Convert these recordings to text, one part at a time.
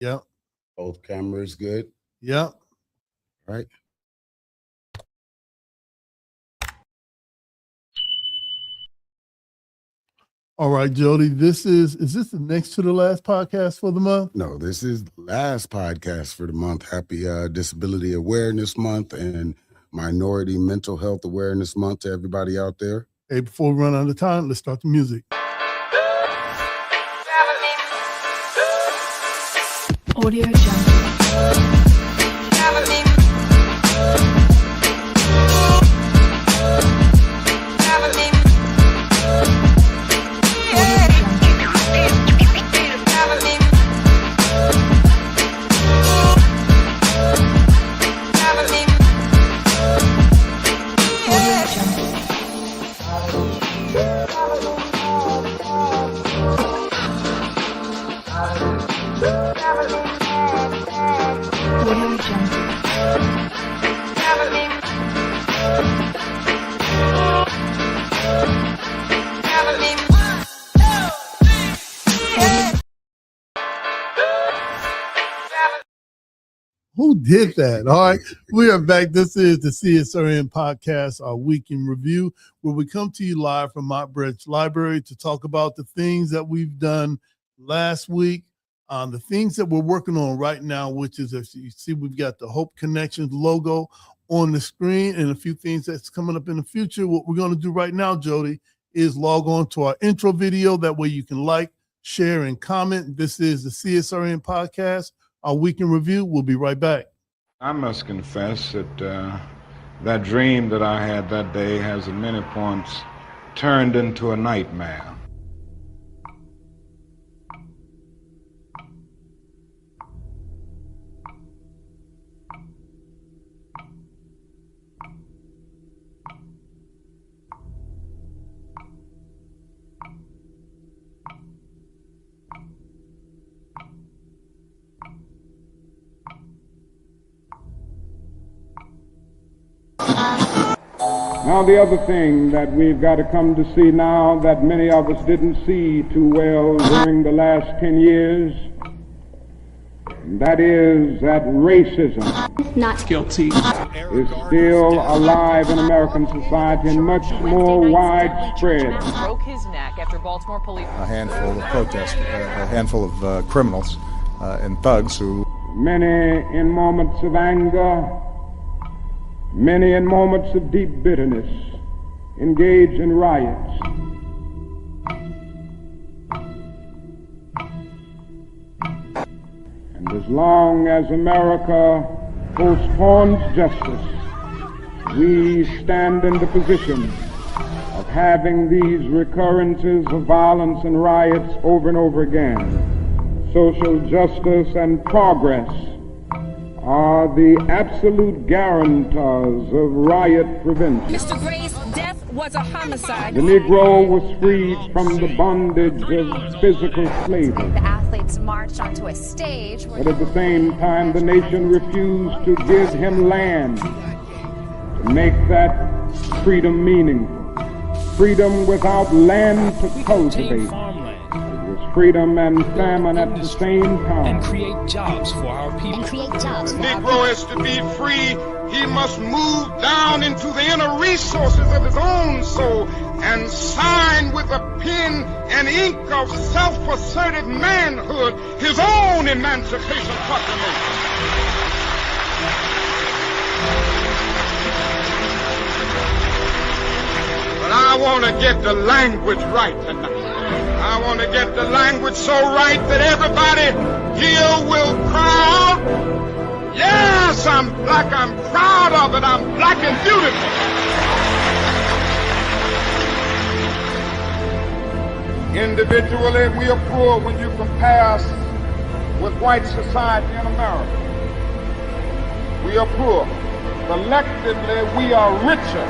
Yep. Both cameras good. Yep. Right. All right, Jody, is this the next to the last podcast for the month? No, this is the last podcast for the month. Happy Disability Awareness Month and Minority Mental Health Awareness Month to everybody out there. Hey, before we run out of time, let's start the music. Audio Jungle. Who did that? All right. We are back. This is the CSRN podcast, our week in review, where we come to you live from Mott Branch Library to talk about the things that we've done last week, the things that we're working on right now, which is, as you see, we've got the Hope Connections logo on the screen and a few things that's coming up in the future. What we're going to do right now, Jody, is log on to our intro video. That way you can like, share, and comment. This is the CSRN podcast, our week in review. We'll be right back. I must confess that that dream that I had that day has at many points turned into a nightmare. Now, the other thing that we've got to come to see now that many of us didn't see too well during the last 10 years, that is that racism Not guilty is still alive in American society and much more widespread. Broke his neck after Baltimore police. A handful of protesters, a handful of criminals and thugs who... Many in moments of anger, many in moments of deep bitterness, engage in riots. And as long as America postpones justice, we stand in the position of having these recurrences of violence and riots over and over again. Social justice and progress are the absolute guarantors of riot prevention. Mr. Gray's death was a homicide. The Negro was freed from the bondage of physical slavery. The athletes marched onto a stage. But at the same time, the nation refused to give him land to make that freedom meaningful. Freedom without land to cultivate. It was freedom and famine at the same time. And create jobs for our people. The Negro is to be free. He must move down into the inner resources of his own soul and sign with a pen and ink of self-assertive manhood his own Emancipation Proclamation. But I want to get the language right tonight. I want to get the language so right that everybody here will cry out, yes, I'm black, I'm proud of it, I'm black and beautiful. Individually, we are poor when you compare us with white society in America. We are poor. Collectively, we are richer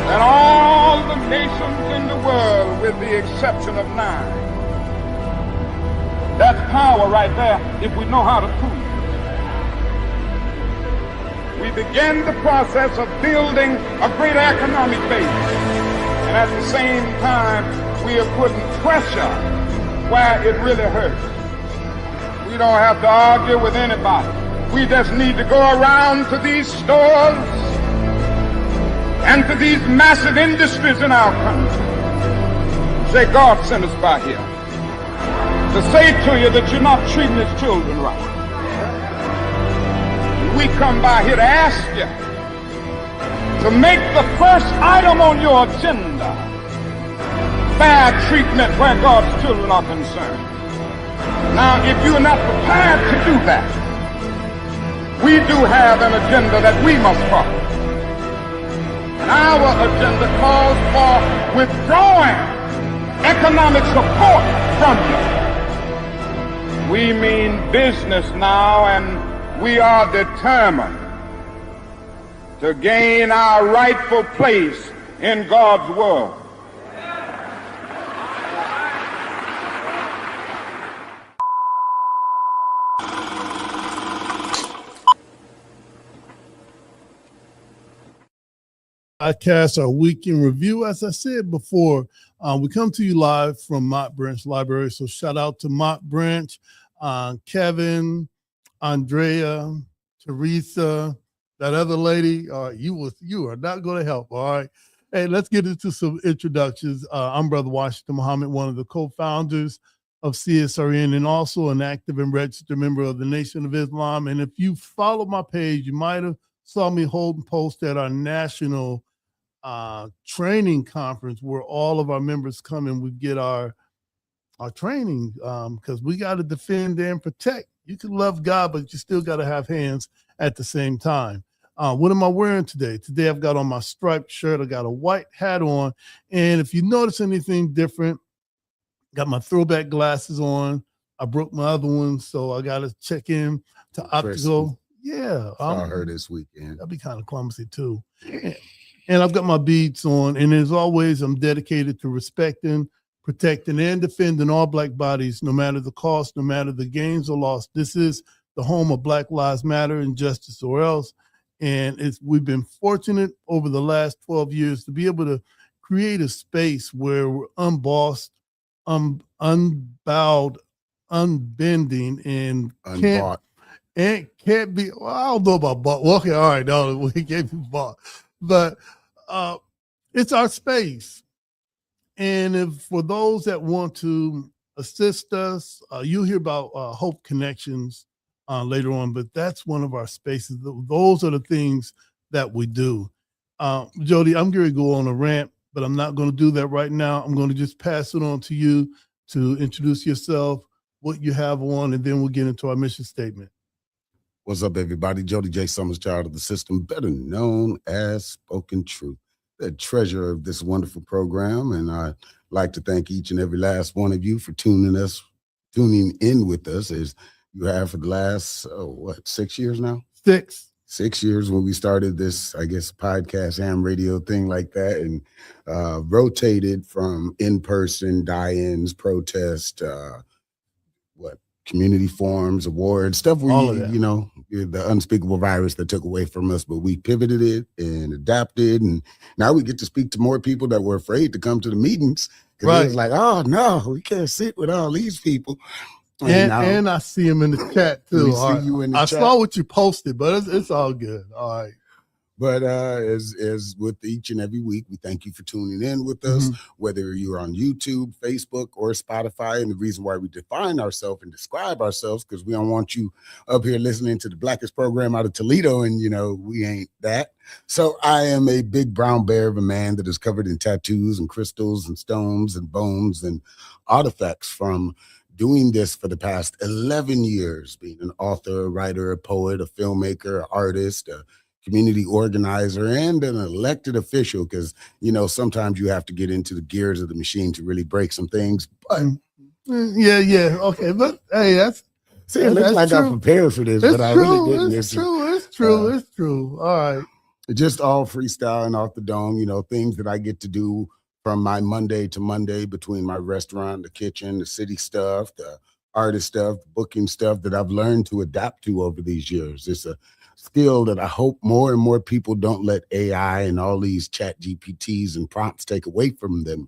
than all the nations in the world with the exception of 9. That's power right there if we know how to prove it. We begin the process of building a greater economic base. And at the same time, we are putting pressure where it really hurts. We don't have to argue with anybody. We just need to go around to these stores and to these massive industries in our country. Say, God sent us by here to say to you that you're not treating his children right. We come by here to ask you to make the first item on your agenda fair treatment where God's children are concerned. Now, if you're not prepared to do that, we do have an agenda that we must follow. And our agenda calls for withdrawing economic support from you. We mean business now, and we are determined to gain our rightful place in God's world. Podcast, our week in review. As I said before, we come to you live from Mott Branch Library. So shout out to Mott Branch, Kevin, Andrea, Teresa, that other lady. You are not going to help. All right. Hey, let's get into some introductions. I'm Brother Washington Muhammad, one of the co-founders of CSRN and also an active and registered member of the Nation of Islam. And if you follow my page, you might have saw me hold and post at our national training conference where all of our members come and we get our training because we got to defend and protect. You can love God, but you still got to have hands at the same time. What am I wearing today? Today I've got on my striped shirt. I got a white hat on. And if you notice anything different, got my throwback glasses on. I broke my other one, so I got to check in to optical. Yeah. I heard this weekend. That'd be kind of clumsy too. And I've got my beads on. And as always, I'm dedicated to respecting, protecting, and defending all Black bodies, no matter the cost, no matter the gains or loss. This is the home of Black Lives Matter and Justice or Else. And we've been fortunate over the last 12 years to be able to create a space where we're unbossed, unbowed, unbending, and Unbought. Can't be, well, I don't know about bought. Well, okay, all right, no, we can't be bought. But it's our space. And if for those that want to assist us, you'll hear about Hope Connections later on, but that's one of our spaces. Those are the things that we do. Jody, I'm going to go on a rant, but I'm not going to do that right now. I'm going to just pass it on to you to introduce yourself, what you have on, and then we'll get into our mission statement. What's up, everybody? Jody J. Summers, child of the system, better known as Spoken Truth, the treasure of this wonderful program. And I'd like to thank each and every last one of you for tuning in with us as you have for the last, 6 years now? 6 years when we started this, I guess, podcast, ham radio thing like that, and rotated from in-person, die-ins, protest, community forums, awards, stuff the unspeakable virus that took away from us, but we pivoted it and adapted. And now we get to speak to more people that were afraid to come to the meetings. Right. It was like, oh no, we can't sit with all these people. And I see him in the chat too. I saw what you posted, but it's all good. All right. But as with each and every week, we thank you for tuning in with us, whether you're on YouTube, Facebook, or Spotify. And the reason why we define ourselves and describe ourselves, because we don't want you up here listening to the blackest program out of Toledo, and, we ain't that. So I am a big brown bear of a man that is covered in tattoos and crystals and stones and bones and artifacts from doing this for the past 11 years, being an author, a writer, a poet, a filmmaker, an artist, a community organizer, and an elected official, because sometimes you have to get into the gears of the machine to really break some things. But yeah, okay, but hey, it looks like I prepared for this, but I really didn't. It's true. All right, just all freestyling off the dome. Things that I get to do from my Monday to Monday between my restaurant, the kitchen, the city stuff, the artist stuff, the booking stuff that I've learned to adapt to over these years. It's a skill that I hope more and more people don't let AI and all these chat GPTs and prompts take away from them,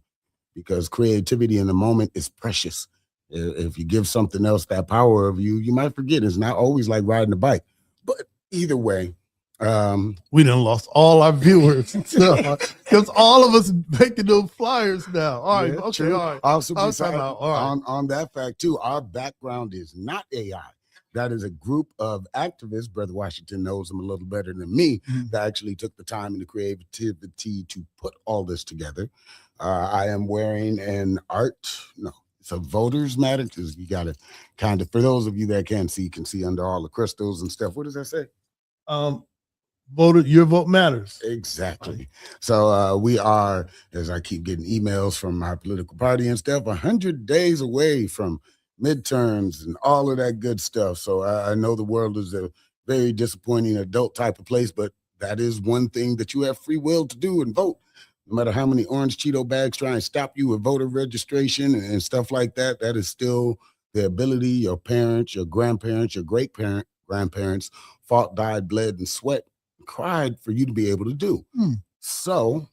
because creativity in the moment is precious. If you give something else that power of you, you might forget. It's not always like riding a bike. But either way, we done lost all our viewers because all of us making those flyers now. All right, okay, true. all right. Also, All right. on that fact too, our background is not AI. That is a group of activists. Brother Washington knows them a little better than me. That actually took the time and the creativity to put all this together. I am wearing an it's a voters matter, because you got to kind of, for those of you that can see under all the crystals and stuff. What does that say? Your vote matters. Exactly. So we are, as I keep getting emails from my political party and stuff, 100 days away from midterms and all of that good stuff. So I know the world is a very disappointing adult type of place, but that is one thing that you have free will to do and vote. No matter how many orange Cheeto bags try and stop you with voter registration and stuff like that, that is still the ability your parents, your grandparents, your grandparents fought, died, bled, and sweat, cried for you to be able to do. So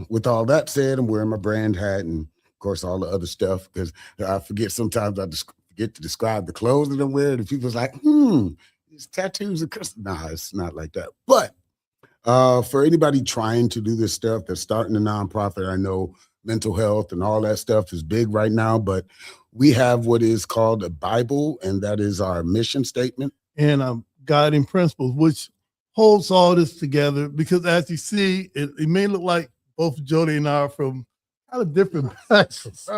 with all that said, I'm wearing my brand hat and of course all the other stuff, because I forget sometimes forget to describe the clothes that I'm wearing, and people's like, these tattoos are crystal. Nah, it's not like that. But for anybody trying to do this stuff, that's starting a nonprofit, I know mental health and all that stuff is big right now, but we have what is called a Bible, and that is our mission statement and guiding principles, which holds all this together. Because as you see, it may look like both Jody and I are from kind of different backgrounds.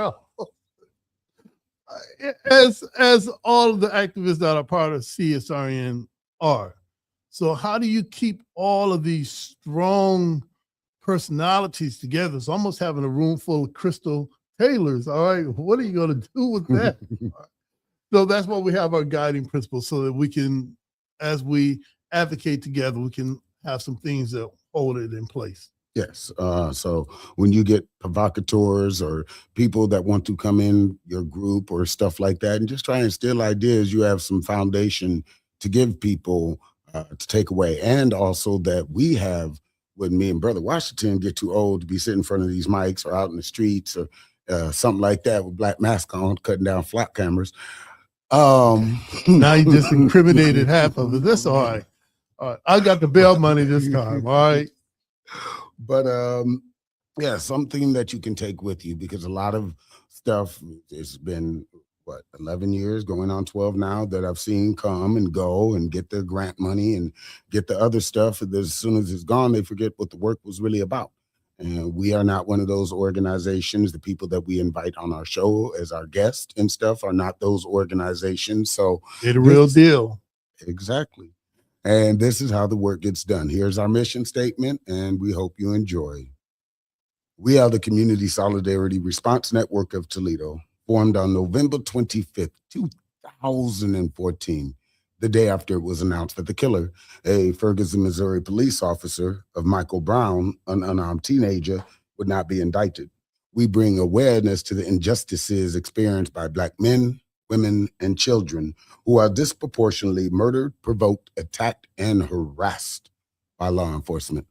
As all of the activists that are part of CSRN are. So how do you keep all of these strong personalities together? It's almost having a room full of Crystal Taylors. All right, what are you going to do with that? So that's why we have our guiding principles, so that we can, as we advocate together, we can have some things that hold it in place. Yes. So when you get provocateurs or people that want to come in your group or stuff like that and just try and instill ideas, you have some foundation to give people to take away. And also that we have, when me and Brother Washington get too old to be sitting in front of these mics or out in the streets or something like that with black mask on, cutting down flop cameras. Now you just incriminated half of it. That's all right. All right. I got the bail money this time. All right. But yeah, something that you can take with you, because a lot of stuff, it's been 11 years, going on 12 now, that I've seen come and go and get the grant money and get the other stuff. And as soon as it's gone, they forget what the work was really about. And we are not one of those organizations. The people that we invite on our show as our guests and stuff are not those organizations. So they're the real deal. Exactly. And this is how the work gets done. Here's our mission statement, and we hope you enjoy. We are the Community Solidarity Response Network of Toledo, formed on November 25th, 2014, the day after it was announced that the killer, a Ferguson, Missouri police officer of Michael Brown, an unarmed teenager, would not be indicted. We bring awareness to the injustices experienced by Black men, women, and children who are disproportionately murdered, provoked, attacked, and harassed by law enforcement.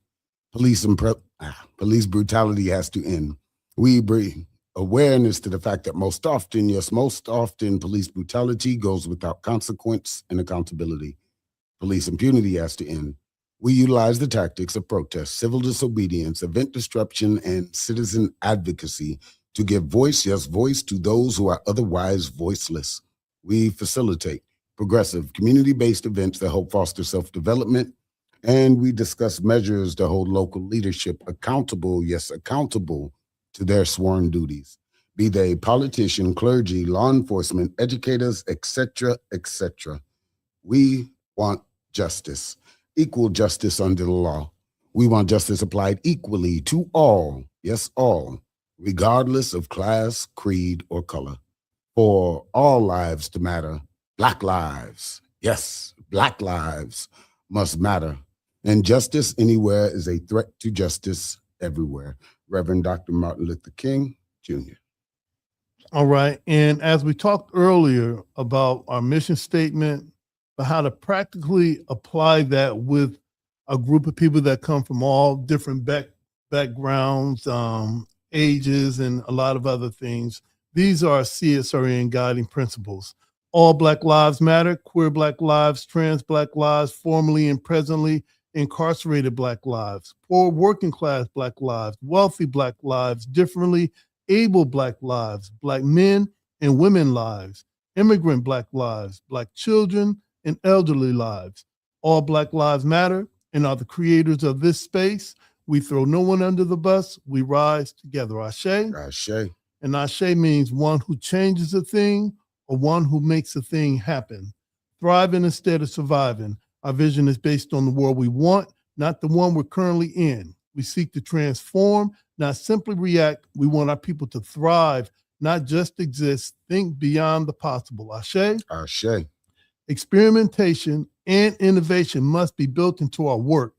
Police brutality has to end. We bring awareness to the fact that most often, police brutality goes without consequence and accountability. Police impunity has to end. We utilize the tactics of protest, civil disobedience, event disruption, and citizen advocacy to give voice to those who are otherwise voiceless. We facilitate progressive, community-based events that help foster self-development, and we discuss measures to hold local leadership accountable to their sworn duties, be they politician, clergy, law enforcement, educators, etc., etc. We want justice, equal justice under the law. We want justice applied equally to all, yes, all, regardless of class, creed, or color. For all lives to matter, Black lives, yes, Black lives must matter. And justice anywhere is a threat to justice everywhere. Reverend Dr. Martin Luther King, Jr. All right. And as we talked earlier about our mission statement, but how to practically apply that with a group of people that come from all different backgrounds, ages, and a lot of other things, These are our CSRN guiding principles. All Black lives matter, queer Black lives, trans Black lives, formerly and presently incarcerated Black lives, poor working class Black lives, wealthy Black lives, differently able Black lives, Black men and women lives, immigrant Black lives, Black children and elderly lives. All Black lives matter and are the creators of this space. We throw no one under the bus. We rise together. Ashe. Ashe. And Ashe means one who changes a thing or one who makes a thing happen. Thriving instead of surviving. Our vision is based on the world we want, not the one we're currently in. We seek to transform, not simply react. We want our people to thrive, not just exist. Think beyond the possible. Ashe. Ashe. Experimentation and innovation must be built into our work.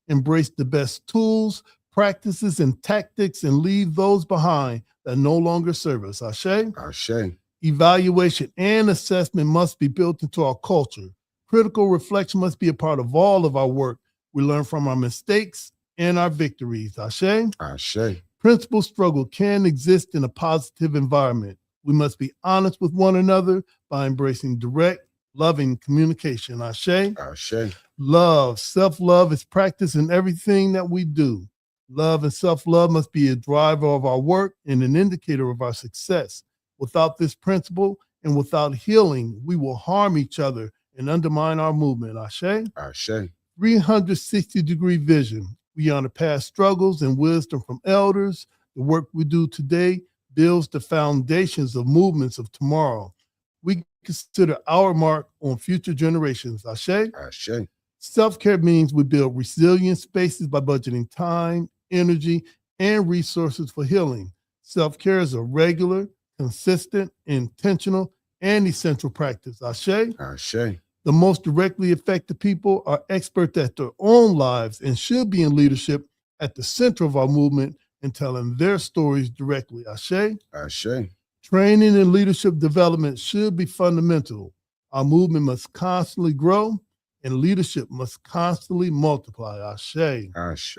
Embrace the best tools, practices, and tactics and leave those behind that no longer serve us. Ashe. Ashe. Evaluation and assessment must be built into our culture. Critical reflection must be a part of all of our work. We learn from our mistakes and our victories. Ashe. Ashe. Principal struggle can exist in a positive environment. We must be honest with one another by embracing direct, loving communication. Ashe. Ashe. Love, self-love is practiced in everything that we do. Love and self-love must be a driver of our work and an indicator of our success. Without this principle and without healing, we will harm each other and undermine our movement. Ashe. Ashe. 360-degree vision. We honor past struggles and wisdom from elders. The work we do today builds the foundations of movements of tomorrow. We consider our mark on future generations. Ashe. Ashe. Self-care means we build resilient spaces by budgeting time, energy, and resources for healing. Self-care is a regular, consistent, intentional, and essential practice. Ashe. Ashe. The most directly affected people are experts at their own lives and should be in leadership at the center of our movement and telling their stories directly. Ashe. Ashe. Training and leadership development should be fundamental. Our movement must constantly grow and leadership must constantly multiply. Ashe. Ashe.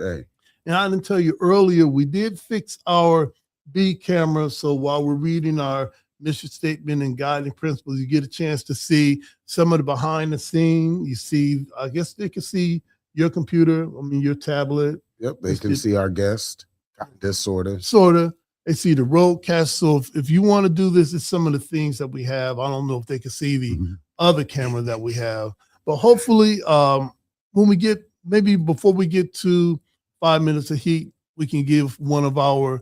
And I didn't tell you earlier, we did fix our B camera. So while we're reading our mission statement and guiding principles, you get a chance to see some of the behind the scene. You see, I guess they can see your computer, your tablet. Yep, they can see our guest. This sort of. They see the roadcast. So if you want to do this, it's some of the things that we have. I don't know if they can see the other camera that we have, but hopefully when we get, maybe before we get to 5 minutes of heat, we can give one of our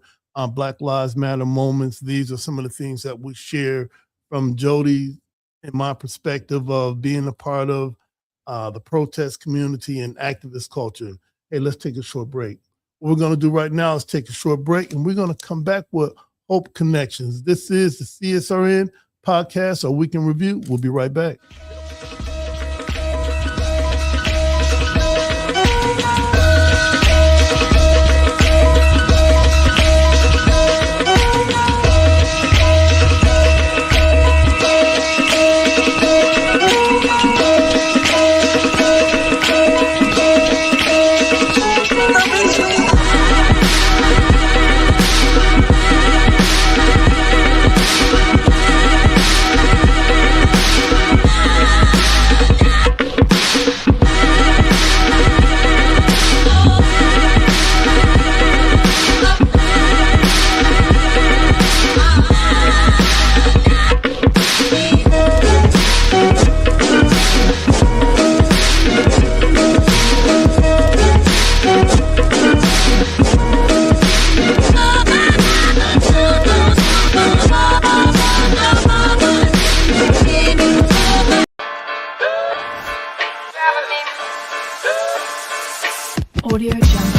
Black Lives Matter moments. These are some of the things that we share from Jody and my perspective of being a part of the protest community and activist culture. Hey, let's take a short break. What we're going to do right now is take a short break, and we're going to come back with Hope Connections. This is the CSRN podcast, or Weekend Review. We'll be right back. Audio Jungle.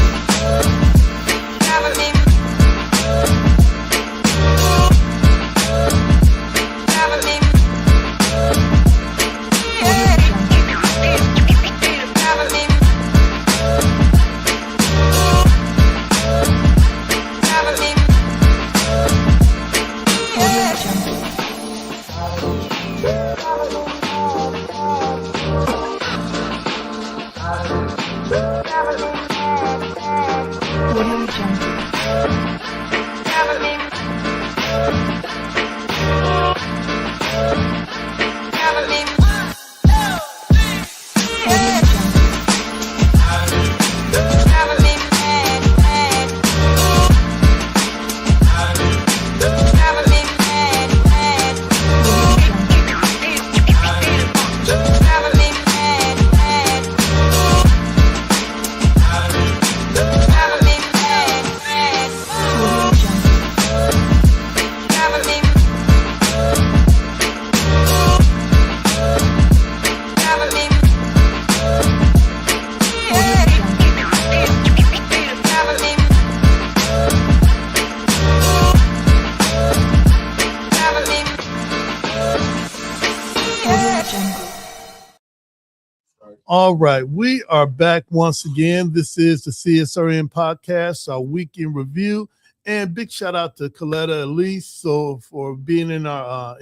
All right, we are back once again. This is the CSRN podcast, our week in review, and big shout out to Coletta Elise for being in our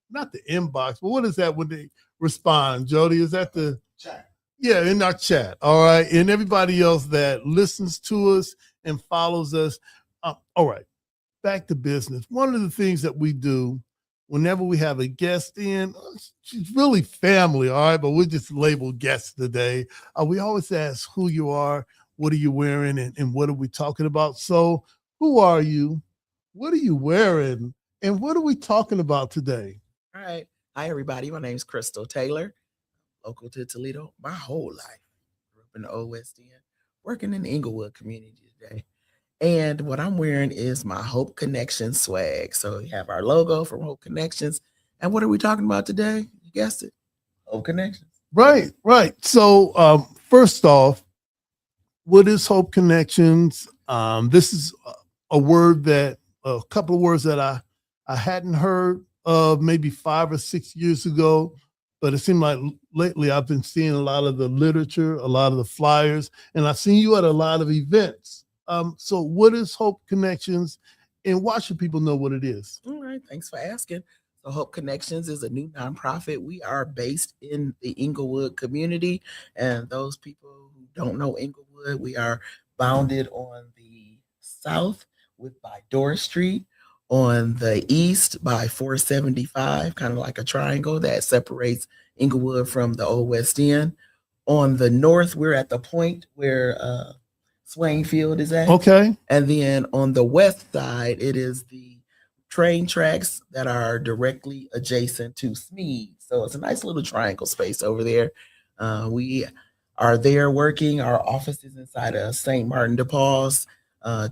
not the inbox, but what is that when they respond? Jody, is that the Chat. Yeah, in our chat. All right, and everybody else that listens to us and follows us. All right, back to business. One of the things that we do whenever we have a guest in, she's really family, all right, but we're just labeled guests today. We always ask who you are, what are you wearing, and what are we talking about? So, who are you? What are you wearing? And what are we talking about today? All right. Hi, everybody. My name is Crystal Taylor, local to Toledo. My whole life, grew up in the Old West End, working in the Inglewood community today. And what I'm wearing is my Hope Connection swag. So we have our logo from Hope Connections. And what are we talking about today? You guessed it. Hope Connections. Right. So first off, what is Hope Connections? This is a couple of words that I hadn't heard of maybe 5 or 6 years ago, but it seemed like lately I've been seeing a lot of the literature, a lot of the flyers, and I've seen you at a lot of events. So what is Hope Connections, and why should people know what it is? All right, thanks for asking. So Hope Connections is a new nonprofit. We are based in the Inglewood community, and those people who don't know Inglewood, we are bounded on the south by Doris Street, on the east by 475, kind of like a triangle that separates Inglewood from the Old West End. On the north, we're at the point where Swain Field is at. Okay. And then on the west side, it is the train tracks that are directly adjacent to Smead. So it's a nice little triangle space over there. We are there working. Our office is inside of St. Martin de Paul's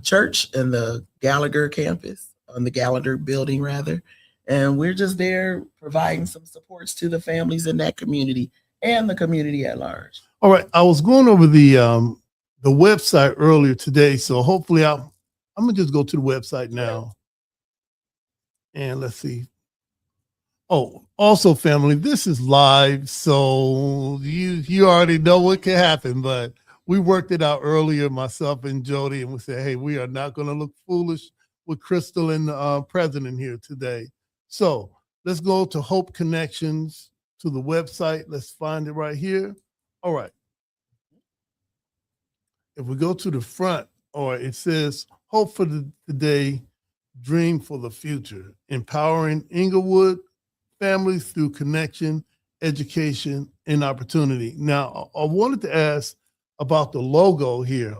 church in the Gallagher campus, on the Gallagher building rather. And we're just there providing some supports to the families in that community and the community at large. All right. I was going over the website earlier today, so hopefully I'm gonna just go to the website now. And let's see. Oh, also, family, this is live, so you already know what can happen, but we worked it out earlier, myself and Jody, and we said, hey, we are not going to look foolish with Crystal and the president here today. So let's go to Hope Connections, to the website. Let's find it right here. All right. If we go to the front, or it says, hope for the day, dream for the future, empowering Inglewood families through connection, education, and opportunity. Now, I wanted to ask about the logo here.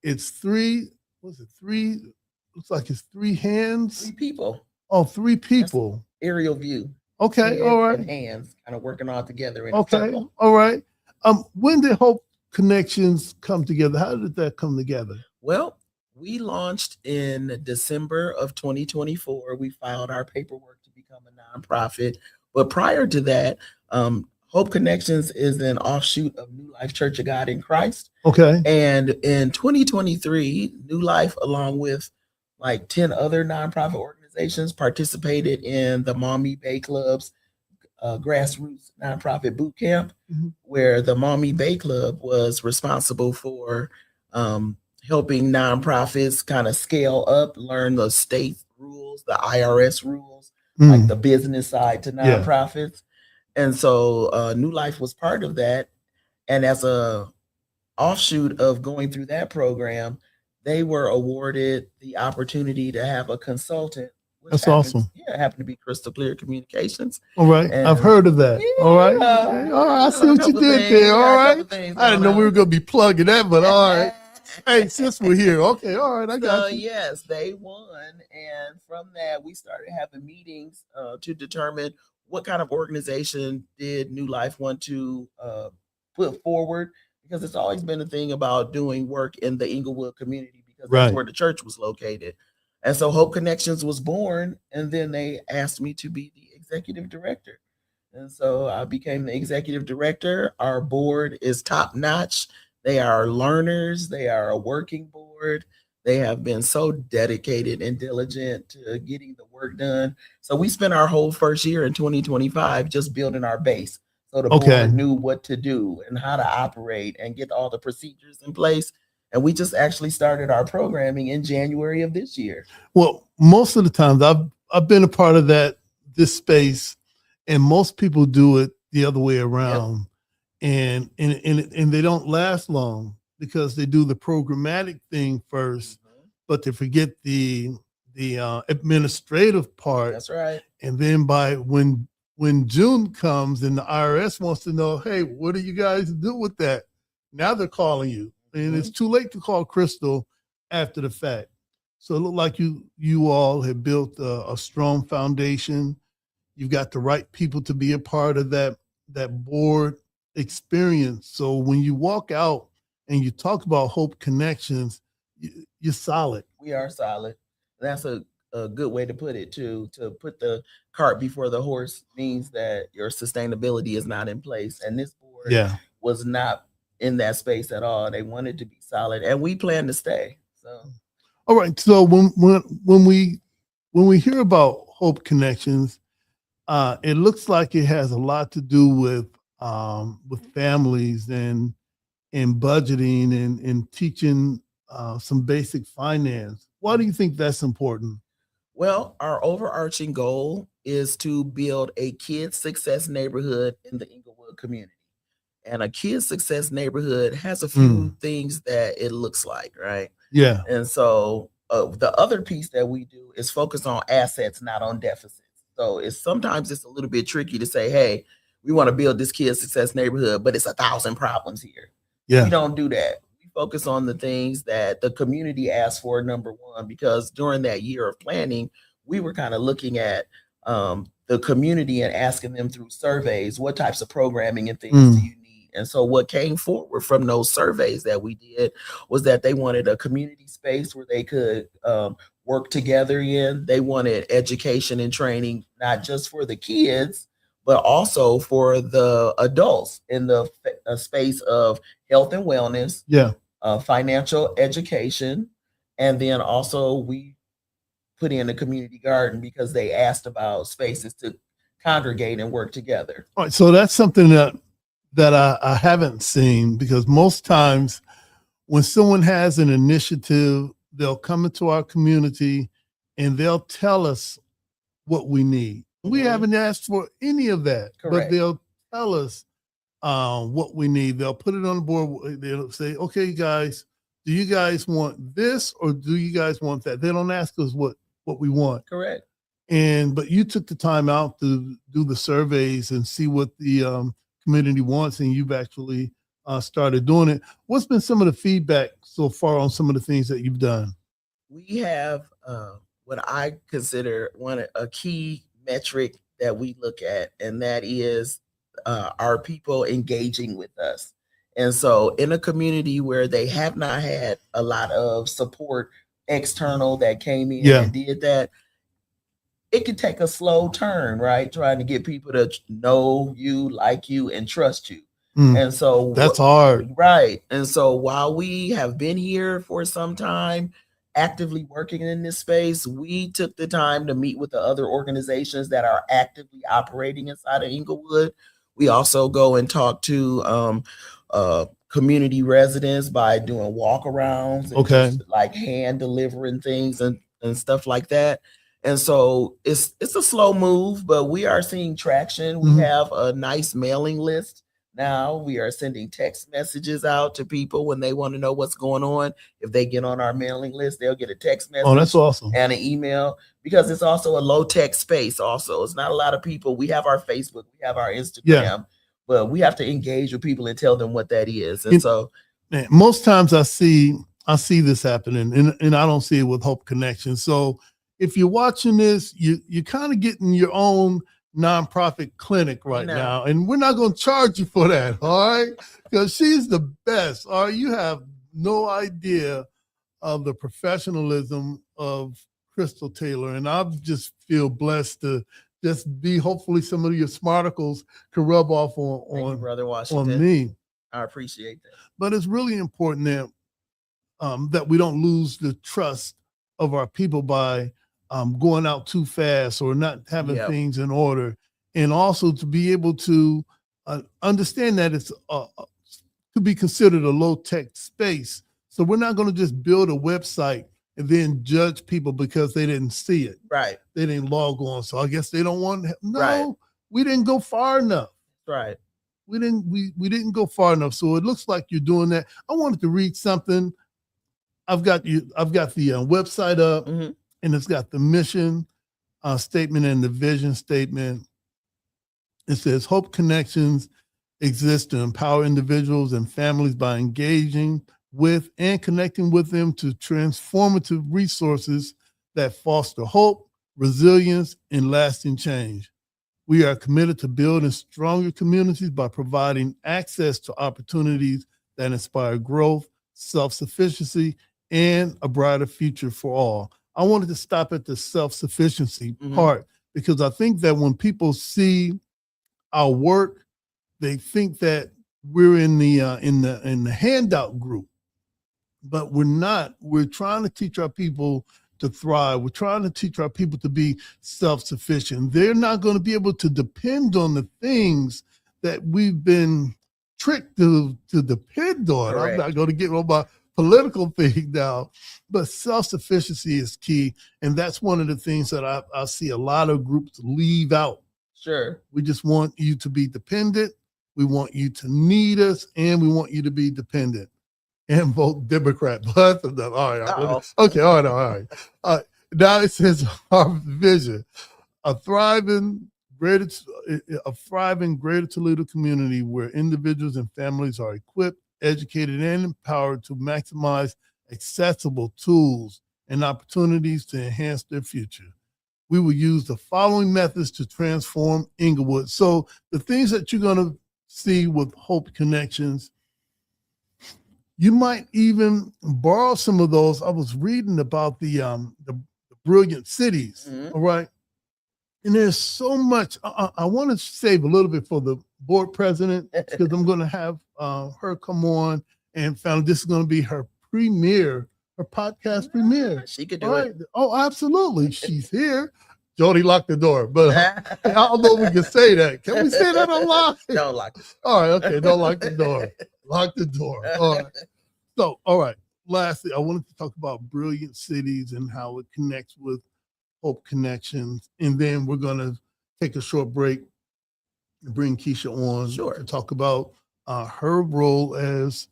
It's three, looks like it's three hands. Three people. Oh, three people. Aerial view. Okay, Heads all right. And hands kind of working all together in Okay, a circle. all right. When did Hope Connections come together? How did that come together? Well, we launched in December of 2024. We filed our paperwork to become a nonprofit. But prior to that, Hope Connections is an offshoot of New Life Church of God in Christ. Okay. And in 2023, New Life, along with like 10 other nonprofit organizations, participated in the Mommy Bay Club's grassroots nonprofit boot camp, where the Mommy Bay Club was responsible for helping nonprofits kind of scale up, learn the state rules, the IRS rules, like the business side to nonprofits. And so New Life was part of that. And as a offshoot of going through that program, they were awarded the opportunity to have a consultant. That's awesome. Yeah, it happened to be Crystal Clear Communications. All right. And I've heard of that. yeah, all right. Okay. All right. I see what you did there. All right. I didn't know we were going to be plugging that, but all right. Hey, since we're here. Okay. All right. I got you. Yes, they won. And from that, we started having meetings to determine what kind of organization did New Life want to put forward, because it's always been a thing about doing work in the Inglewood community, because that's where the church was located. And so Hope Connections was born, and then they asked me to be the executive director. And so I became the executive director. Our board is top notch. They are learners. They are a working board. They have been so dedicated and diligent to getting the work done. So we spent our whole first year in 2025 just building our base. So the Okay. board knew what to do and how to operate and get all the procedures in place. And we just actually started our programming in January of this year. Well, most of the times I've been a part of this space, and most people do it the other way around. Yep. And they don't last long because they do the programmatic thing first, but they forget the administrative part. That's right. And then when June comes and the IRS wants to know, hey, what do you guys do with that? Now they're calling you. And it's too late to call Crystal after the fact. So it looked like you all have built a strong foundation. You've got the right people to be a part of that board experience. So when you walk out and you talk about Hope Connections, you're solid. We are solid. That's a good way to put it too. To put the cart before the horse means that your sustainability is not in place. And this board was not in that space at all. They wanted to be solid, and we plan to stay. So, all right. So when we hear about Hope Connections, it looks like it has a lot to do with families and budgeting and teaching some basic finance. Why do you think that's important? Well, our overarching goal is to build a kids success neighborhood in the Inglewood community. And a kids success neighborhood has a few things that it looks like, right? Yeah. And so the other piece that we do is focus on assets, not on deficits. So sometimes it's a little bit tricky to say, hey, we want to build this kids success neighborhood, but it's 1,000 problems here. Yeah. We don't do that. We focus on the things that the community asked for, number one, because during that year of planning, we were kind of looking at the community and asking them through surveys, what types of programming and things do you need? And so what came forward from those surveys that we did was that they wanted a community space where they could work together in. They wanted education and training, not just for the kids, but also for the adults in the space of health and wellness, financial education. And then also we put in a community garden because they asked about spaces to congregate and work together. All right, so that's something that I haven't seen, because most times when someone has an initiative, they'll come into our community and they'll tell us what we need. We haven't asked for any of that, but they'll tell us what we need. They'll put it on the board. They'll say, okay, guys, do you guys want this or do you guys want that? They don't ask us what we want. Correct. But you took the time out to do the surveys and see what the community wants, and you've actually started doing it. What's been some of the feedback so far on some of the things that you've done? We have what I consider a key metric that we look at, and that is our people engaging with us. And so in a community where they have not had a lot of support external that came in and did that, it could take a slow turn, right? Trying to get people to know you, like you, and trust you. And so that's hard. Right. And so while we have been here for some time, actively working in this space, we took the time to meet with the other organizations that are actively operating inside of Inglewood. We also go and talk to community residents by doing walkarounds, and just like hand delivering things and stuff like that. And so it's a slow move, but we are seeing traction. We have a nice mailing list. Now we are sending text messages out to people when they want to know what's going on. If they get on our mailing list, they'll get a text message. Oh, that's awesome. And an email, because it's also a low tech space. Also, it's not a lot of people. We have our Facebook, we have our Instagram, but we have to engage with people and tell them what that is. And so, man, most times I see this happening, and I don't see it with Hope Connection. So if you're watching this, you're kind of getting your own nonprofit clinic right now, and we're not going to charge you for that, all right? Because she's the best. All right, you have no idea of the professionalism of Crystal Taylor, and I just feel blessed to just be. Hopefully, some of your smarticles can rub off on Brother Washington. On me. I appreciate that. But it's really important that we don't lose the trust of our people by going out too fast or not having things in order, and also to be able to understand that it's to be considered a low tech space. So we're not going to just build a website and then judge people because they didn't see it. Right. They didn't log on. So I guess they don't want. No, Right. we didn't go far enough. Right. We didn't go far enough. So it looks like you're doing that. I wanted to read something. I've got the website up, and it's got the mission statement and the vision statement. It says Hope Connections exist to empower individuals and families by engaging with and connecting with them to transformative resources that foster hope, resilience, and lasting change. We are committed to building stronger communities by providing access to opportunities that inspire growth, self-sufficiency, and a brighter future for all. I wanted to stop at the self-sufficiency part because I think that when people see our work, they think that we're in the handout group, but we're not. We're trying to teach our people to thrive. We're trying to teach our people to be self-sufficient. They're not going to be able to depend on the things that we've been tricked to depend on. Correct. I'm not going to get on my political thing now, but self-sufficiency is key. And that's one of the things that I see a lot of groups leave out. Sure. We just want you to be dependent. We want you to need us, and we want you to be dependent. And vote Democrat. All right. Okay. All right. Now it says our vision: a thriving greater Toledo community where individuals and families are equipped, educated, and empowered to maximize accessible tools and opportunities to enhance their future. We will use the following methods to transform Inglewood. So the things that you're going to see with Hope Connections, you might even borrow some of those. I was reading about the brilliant cities, all right? And there's so much. I want to save a little bit for the board president because I'm going to have her come on and found this is going to be her podcast premiere. She could do it. Oh, absolutely. She's here. Jody locked the door, but I don't know if we can say that. Can we say that on live? Don't lock it. All right, okay. Don't lock the door. Lock the door. All right. So, all right. Lastly, I wanted to talk about brilliant cities and how it connects with Hope Connections. And then we're going to take a short break and bring Keisha on to talk about her role as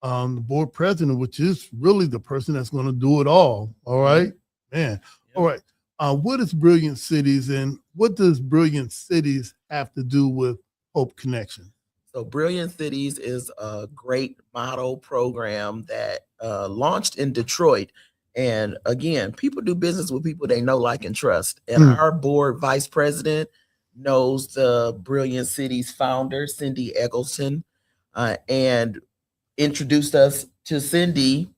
the board president, which is really the person that's going to do it all. All right, man. Yep. All right. What is Brilliant Cities, and what does Brilliant Cities have to do with Hope Connection? So Brilliant Cities is a great model program that launched in Detroit. And again, people do business with people they know, like, and trust. And our board vice president knows the Brilliant Cities founder, Cindy Eggleston, and introduced us to Cindy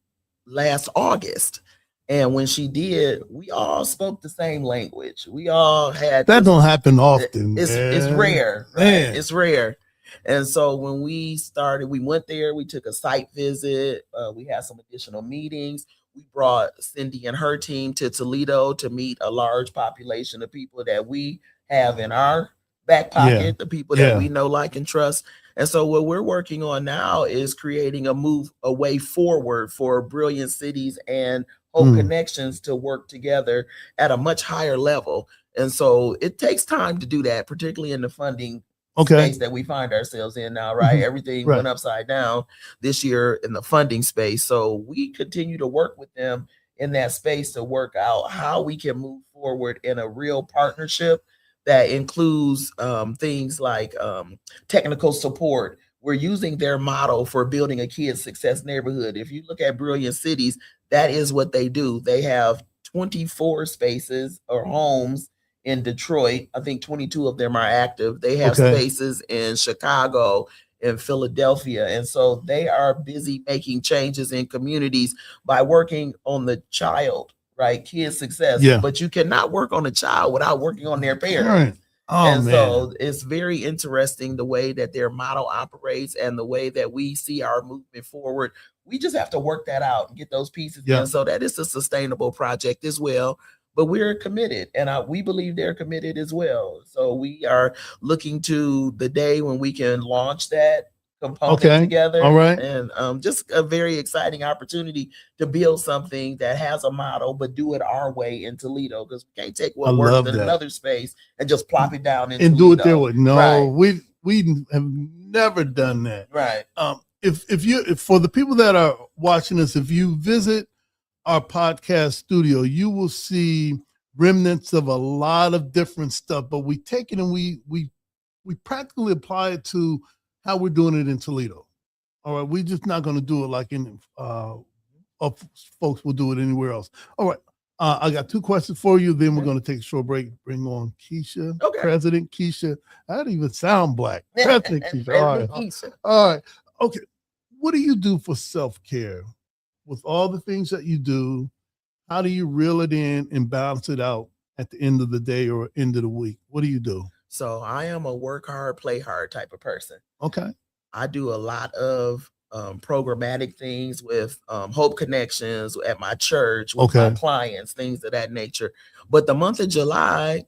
last August. And when she did, we all spoke the same language. We all had that don't happen often. It's rare, right? Man. It's rare. And so when we started, we went there, we took a site visit, we had some additional meetings. We brought Cindy and her team to Toledo to meet a large population of people that we have in our back pocket, the people that we know, like, and trust. And so what we're working on now is creating a way forward for Brilliant Cities and Hope Connections to work together at a much higher level. And so it takes time to do that, particularly in the funding space that we find ourselves in now, right? Everything went upside down this year in the funding space. So we continue to work with them in that space to work out how we can move forward in a real partnership that includes things like technical support. We're using their model for building a kid success neighborhood. If you look at Brilliant Cities, that is what they do. They have 24 spaces or homes in Detroit. I think 22 of them are active. They have spaces in Chicago, in Philadelphia. And so they are busy making changes in communities by working on the child, right? Kid success. But you cannot work on a child without working on their parents. Right. Oh, So it's very interesting the way that their model operates and the way that we see our movement forward. We just have to work that out and get those pieces in so that it's a sustainable project as well. but we're committed, and we believe they're committed as well. So we are looking to the day when we can launch that component together. All right. And just a very exciting opportunity to build something that has a model, but do it our way in Toledo, because we can't take what works in another space and just plop it down in and Toledo. do it their way. No, Right. we have never done that. Right. If for the people that are watching us, if you visit our podcast studio, you will see remnants of a lot of different stuff, but we take it and we practically apply it to how we're doing it in Toledo. All right, we're just not going to do it like in folks will do it anywhere else. All right, I got 2 questions for you. Then we're going to take a short break. Bring on Keisha, President Keisha. I didn't even sound black. President Keisha. All right. Keisha. All right. Okay. What do you do for self-care with all the things that you do? How do you reel it in and balance it out at the end of the day or end of the week? What do you do? So I am a work hard, play hard type of person. Okay. I do a lot of programmatic things with Hope Connections at my church, with my clients, things of that nature. But the month of July,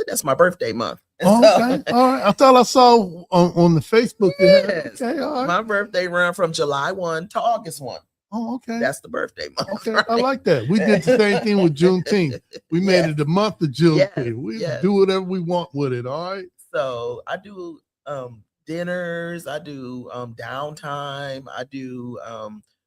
that's my birthday month. Oh, okay. All right. I thought I saw on the Facebook. Yes. Okay. All right. My birthday run from July 1 to August 1. Oh, okay. That's the birthday month. Okay. Right? I like that. We did the same thing with Juneteenth. We made it the month of Juneteenth. We do whatever we want with it. All right. So I do dinners, I do downtime, I do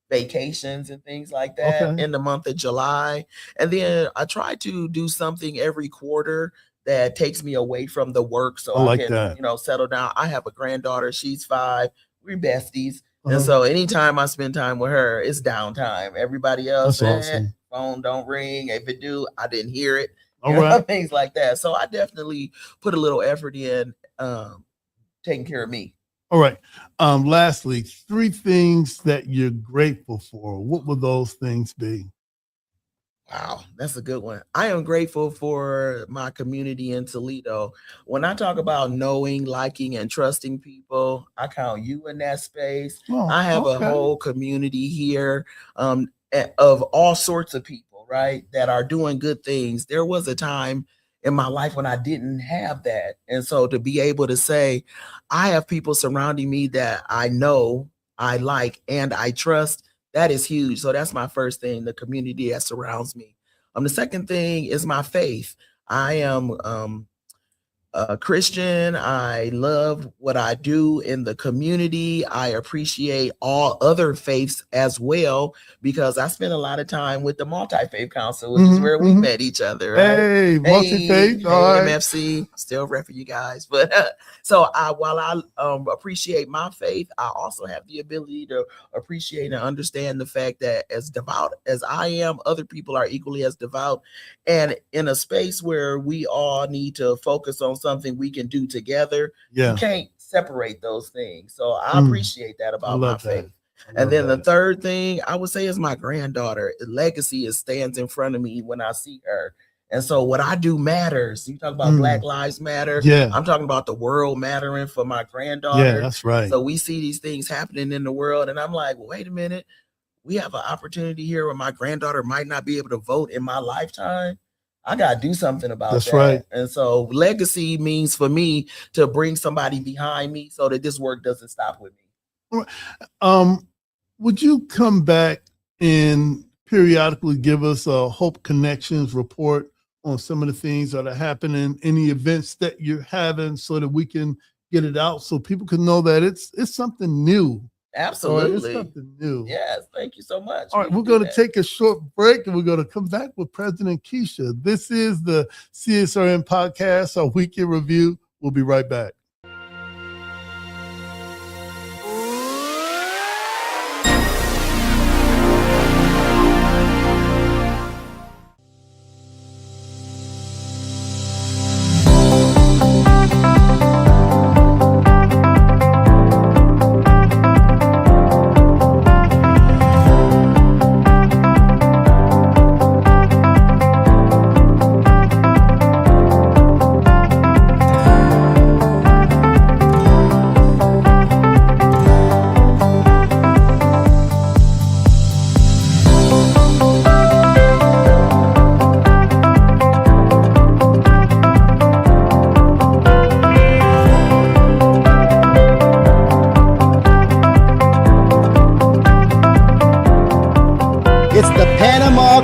vacations and things like that in the month of July. And then I try to do something every quarter that takes me away from the work, so I can settle down. I have a granddaughter, she's 5, we're besties. And so anytime I spend time with her, it's downtime. Everybody else, phone don't ring. If it do, I didn't hear it. Things like that. So I definitely put a little effort in taking care of me. All right. Lastly, 3 things that you're grateful for. What would those things be? Wow, that's a good one. I am grateful for my community in Toledo. When I talk about knowing, liking, and trusting people, I count you in that space. I have a whole community here of all sorts of people, right, that are doing good things. There was a time in my life when I didn't have that. And so to be able to say, I have people surrounding me that I know, I like, and I trust, that is huge. So that's my first thing, the community that surrounds me. The second thing is my faith. I am a Christian. I love what I do in the community. I appreciate all other faiths as well, because I spent a lot of time with the Multi-Faith Council, which is where we met each other. Right? Hey, multi-faith. MFC, still rep for you guys. But so while I appreciate my faith, I also have the ability to appreciate and understand the fact that as devout as I am, other people are equally as devout. And in a space where we all need to focus on something we can do together, you can't separate those things. So I appreciate that about my faith. And then the third thing I would say is my granddaughter. Legacy stands in front of me when I see her. And so what I do matters. You talk about Black Lives Matter. I'm talking about the world mattering for my granddaughter. Yeah, that's right. So we see these things happening in the world, and I'm like, well, wait a minute. We have an opportunity here where my granddaughter might not be able to vote in my lifetime. I got to do something about that. That's right. And so legacy means for me to bring somebody behind me so that this work doesn't stop with me. Would you come back and periodically give us a Hope Connections report on some of the things that are happening, any events that you're having, so that we can get it out so people can know that it's something new. Absolutely. It's something new. Yes. Thank you so much. All right. We're going to take a short break and we're going to come back with President Keisha. This is the CSRN podcast, our weekend review. We'll be right back.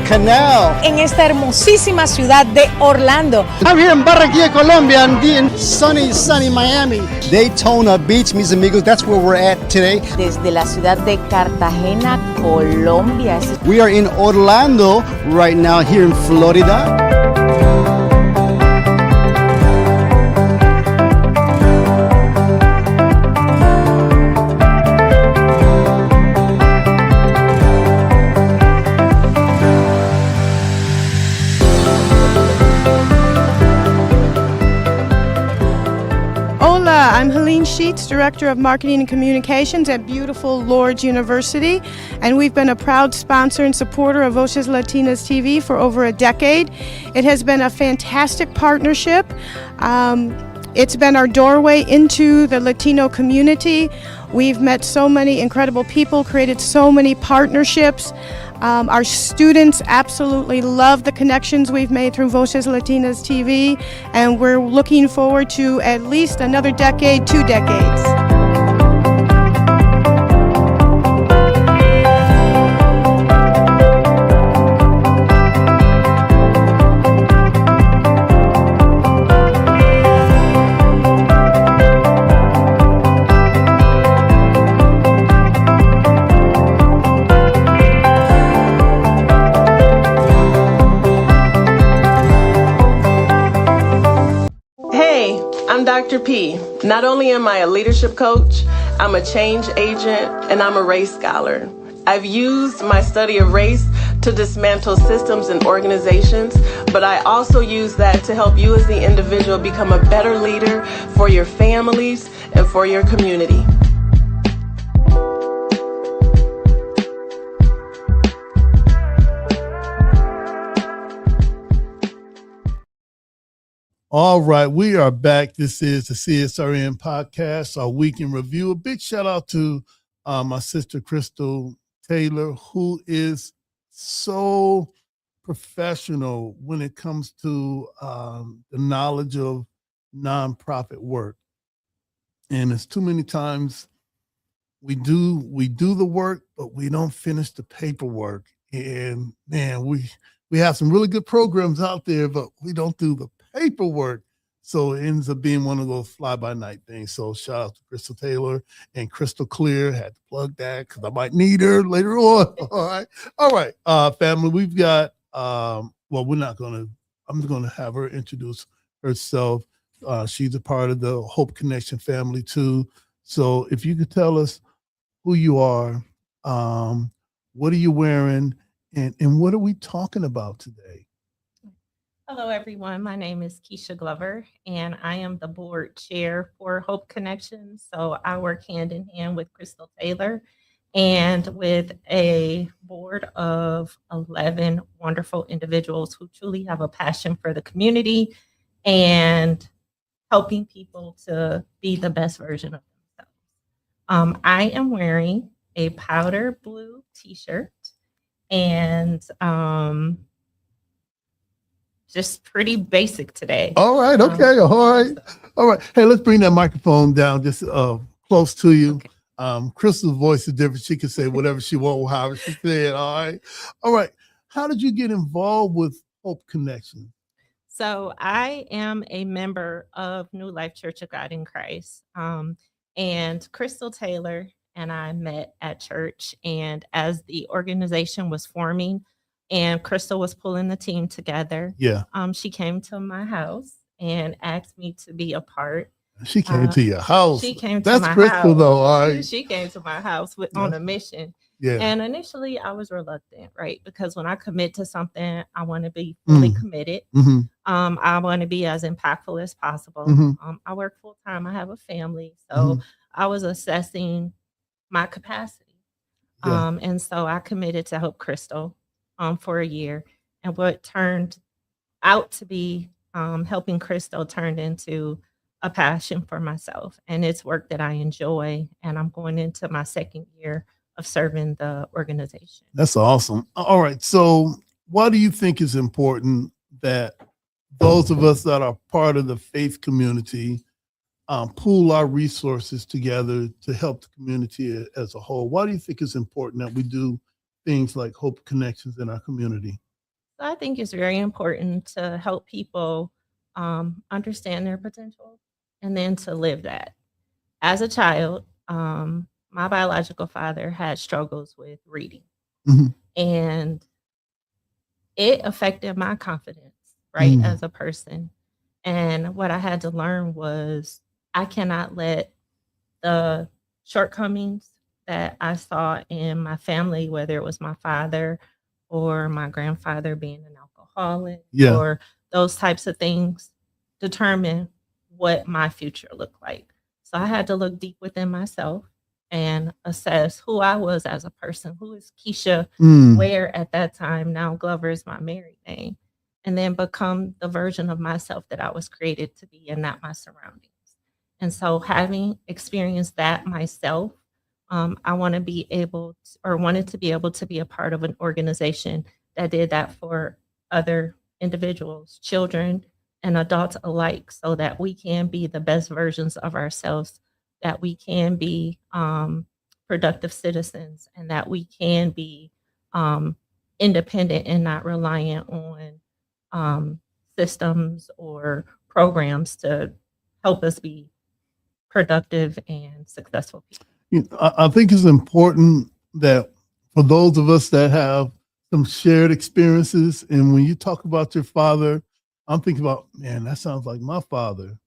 Canal. En esta hermosísima ciudad de Orlando. I'm here in Barranquilla, Colombia, and in sunny Miami. Daytona Beach, mis amigos, that's where we're at today. Desde la ciudad de Cartagena, Colombia. We are in Orlando right now, here in Florida. I'm Helene Sheets, Director of Marketing and Communications at beautiful Lourdes University, and we've been a proud sponsor and supporter of Voces Latinas TV for over a decade. It has been a fantastic partnership. It's been our doorway into the Latino community. We've met so many incredible people, created so many partnerships. Our students absolutely love the connections we've made through Voces Latinas TV, and we're looking forward to at least another decade, 2 decades. I'm Dr. P. Not only am I a leadership coach, I'm a change agent, and I'm a race scholar. I've used my study of race to dismantle systems and organizations, but I also use that to help you as the individual become a better leader for your families and for your community. All right, we are back. This is the CSRN podcast, our week in review. A big shout out to my sister, Crystal Taylor, who is so professional when it comes to the knowledge of nonprofit work. And it's too many times we do the work, but we don't finish the paperwork. And man, we have some really good programs out there, but we don't do the paperwork. So it ends up being one of those fly-by-night things. So shout out to Crystal Taylor and Crystal Clear. Had to plug that because I might need her later on. All right, family, we've got, I'm going to have her introduce herself. She's a part of the Hope Connection family too. So if you could tell us who you are, what are you wearing, and what are we talking about today? Hello, everyone. My name is Keisha Glover, and I am the board chair for Hope Connection. So I work hand in hand with Crystal Taylor and with a board of 11 wonderful individuals who truly have a passion for the community and helping people to be the best version of themselves. I am wearing a powder blue t-shirt and just pretty basic today. All right. Okay. All right. Hey, let's bring that microphone down just close to you. Okay. Crystal's voice is different. She can say whatever she wants, however she said. All right. How did you get involved with Hope Connection? So I am a member of New Life Church of God in Christ. And Crystal Taylor and I met at church. And as the organization was forming, and Crystal was pulling the team together. Yeah. She came to my house and asked me to be a part. She came to your house. She came to That's my Crystal, house. though. All right. She came to my house on a mission. Yeah. And initially I was reluctant, right? Because when I commit to something, I want to be fully committed. Mm-hmm. I want to be as impactful as possible. Mm-hmm. I work full time. I have a family. So I was assessing my capacity. Yeah. And so I committed to Hope Crystal for a year, and what turned out to be helping Crystal turned into a passion for myself, and it's work that I enjoy, and I'm going into my second year of serving the organization. That's awesome. All right, so why do you think it's important that those of us that are part of the faith community pool our resources together to help the community as a whole? Why do you think it's important that we do things like Hope Connections in our community? So I think it's very important to help people understand their potential and then to live that. As a child, my biological father had struggles with reading, Mhm. and it affected my confidence, right, as a person. And what I had to learn was I cannot let the shortcomings that I saw in my family, whether it was my father or my grandfather being an alcoholic Yeah. or those types of things, determine what my future looked like. So I had to look deep within myself and assess who I was as a person. Who is Keisha Ware at that time? Now Glover is my married name. And then become the version of myself that I was created to be and not my surroundings. And so, having experienced that myself, I want to be able to, or wanted to be able to be a part of an organization that did that for other individuals, children, and adults alike, so that we can be the best versions of ourselves, that we can be productive citizens, and that we can be independent and not reliant on systems or programs to help us be productive and successful people. I think it's important that for those of us that have some shared experiences, and when you talk about your father, I'm thinking about, man, that sounds like my father.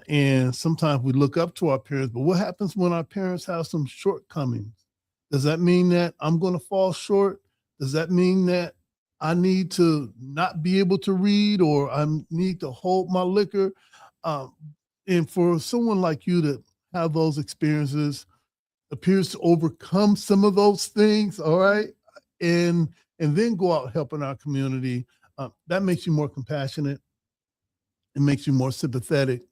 And sometimes we look up to our parents, but what happens when our parents have some shortcomings? Does that mean that I'm going to fall short? Does that mean that I need to not be able to read, or I need to hold my liquor? And for someone like you to have those experiences, appears to overcome some of those things, all right, and then go out helping our community, that makes you more compassionate. It makes you more sympathetic.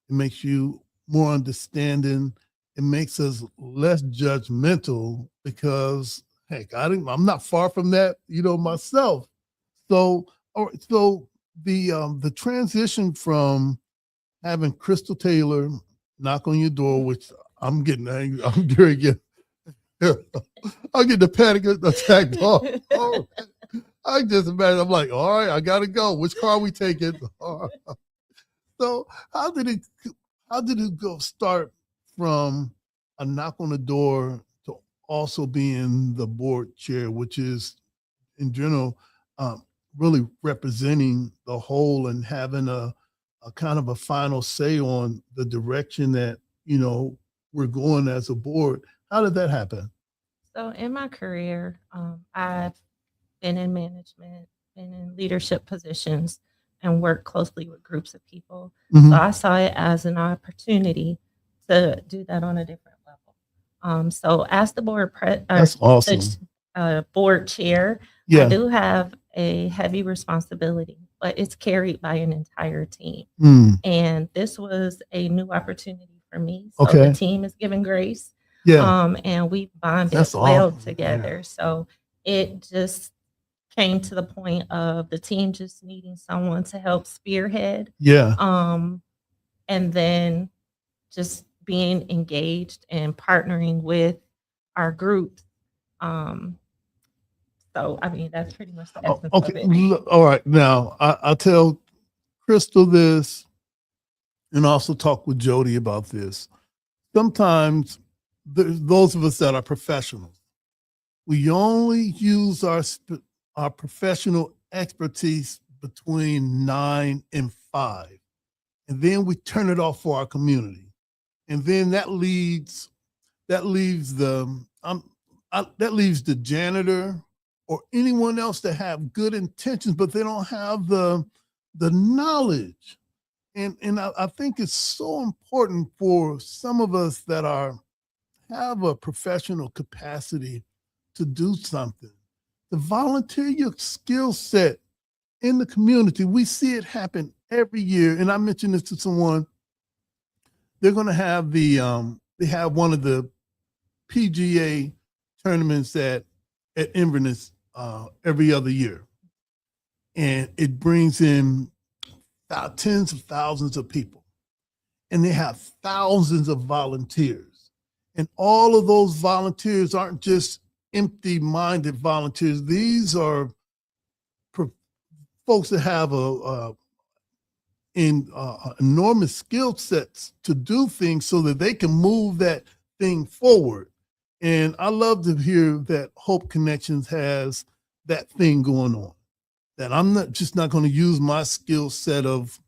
It makes you more understanding. It makes us less judgmental because, heck, I'm not far from that, myself. So, so the transition from having Crystal Taylor knock on your door, which I'm getting angry, I'm getting the panic attack. Oh, I just imagine. I'm like, all right, I gotta go. Which car are we taking? All right. So how did it go start from a knock on the door to also being the board chair, which is in general really representing the whole and having a kind of a final say on the direction that we're going as a board? How did that happen? So in my career, I've been in management, been in leadership positions, and worked closely with groups of people. So I saw it as an opportunity to do that on a different level. So as the board That's awesome. board chair, I do have a heavy responsibility, but it's carried by an entire team. And this was a new opportunity for me. So the team is given grace. And we bonded well together. So it just came to the point of the team just needing someone to help spearhead. And then just being engaged and partnering with our groups. So, I mean, that's pretty much the essence of it. All right. Now, I'll tell Crystal this and also talk with Jody about this. Sometimes those of us that are professionals, we only use our professional expertise between 9 and 5. And then we turn it off for our community. And then that leaves the janitor or anyone else that have good intentions, but they don't have the knowledge. And I think it's so important for some of us that have a professional capacity to do something, to volunteer your skill set in the community. We see it happen every year. And I mentioned this to someone. They're going to have they have one of the PGA tournaments at Inverness every other year. And it brings in tens of thousands of people. And they have thousands of volunteers. And all of those volunteers aren't just empty-minded volunteers. These are folks that have enormous skill sets to do things so that they can move that thing forward. And I love to hear that Hope Connections has that thing going on. That I'm not going to use my skill set of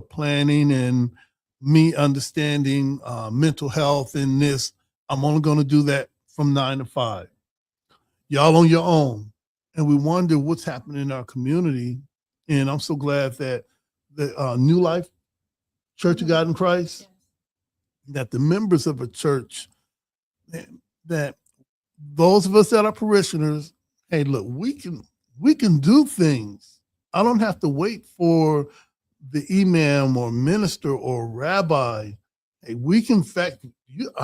planning and me understanding mental health and this. I'm only going to do that from 9 to 5. Y'all on your own. And we wonder what's happening in our community. And I'm so glad that the New Life Church of God in Christ, that the members of a church, that those of us that are parishioners, hey, look, we can do things. I don't have to wait for the imam or minister or rabbi. Hey, we can I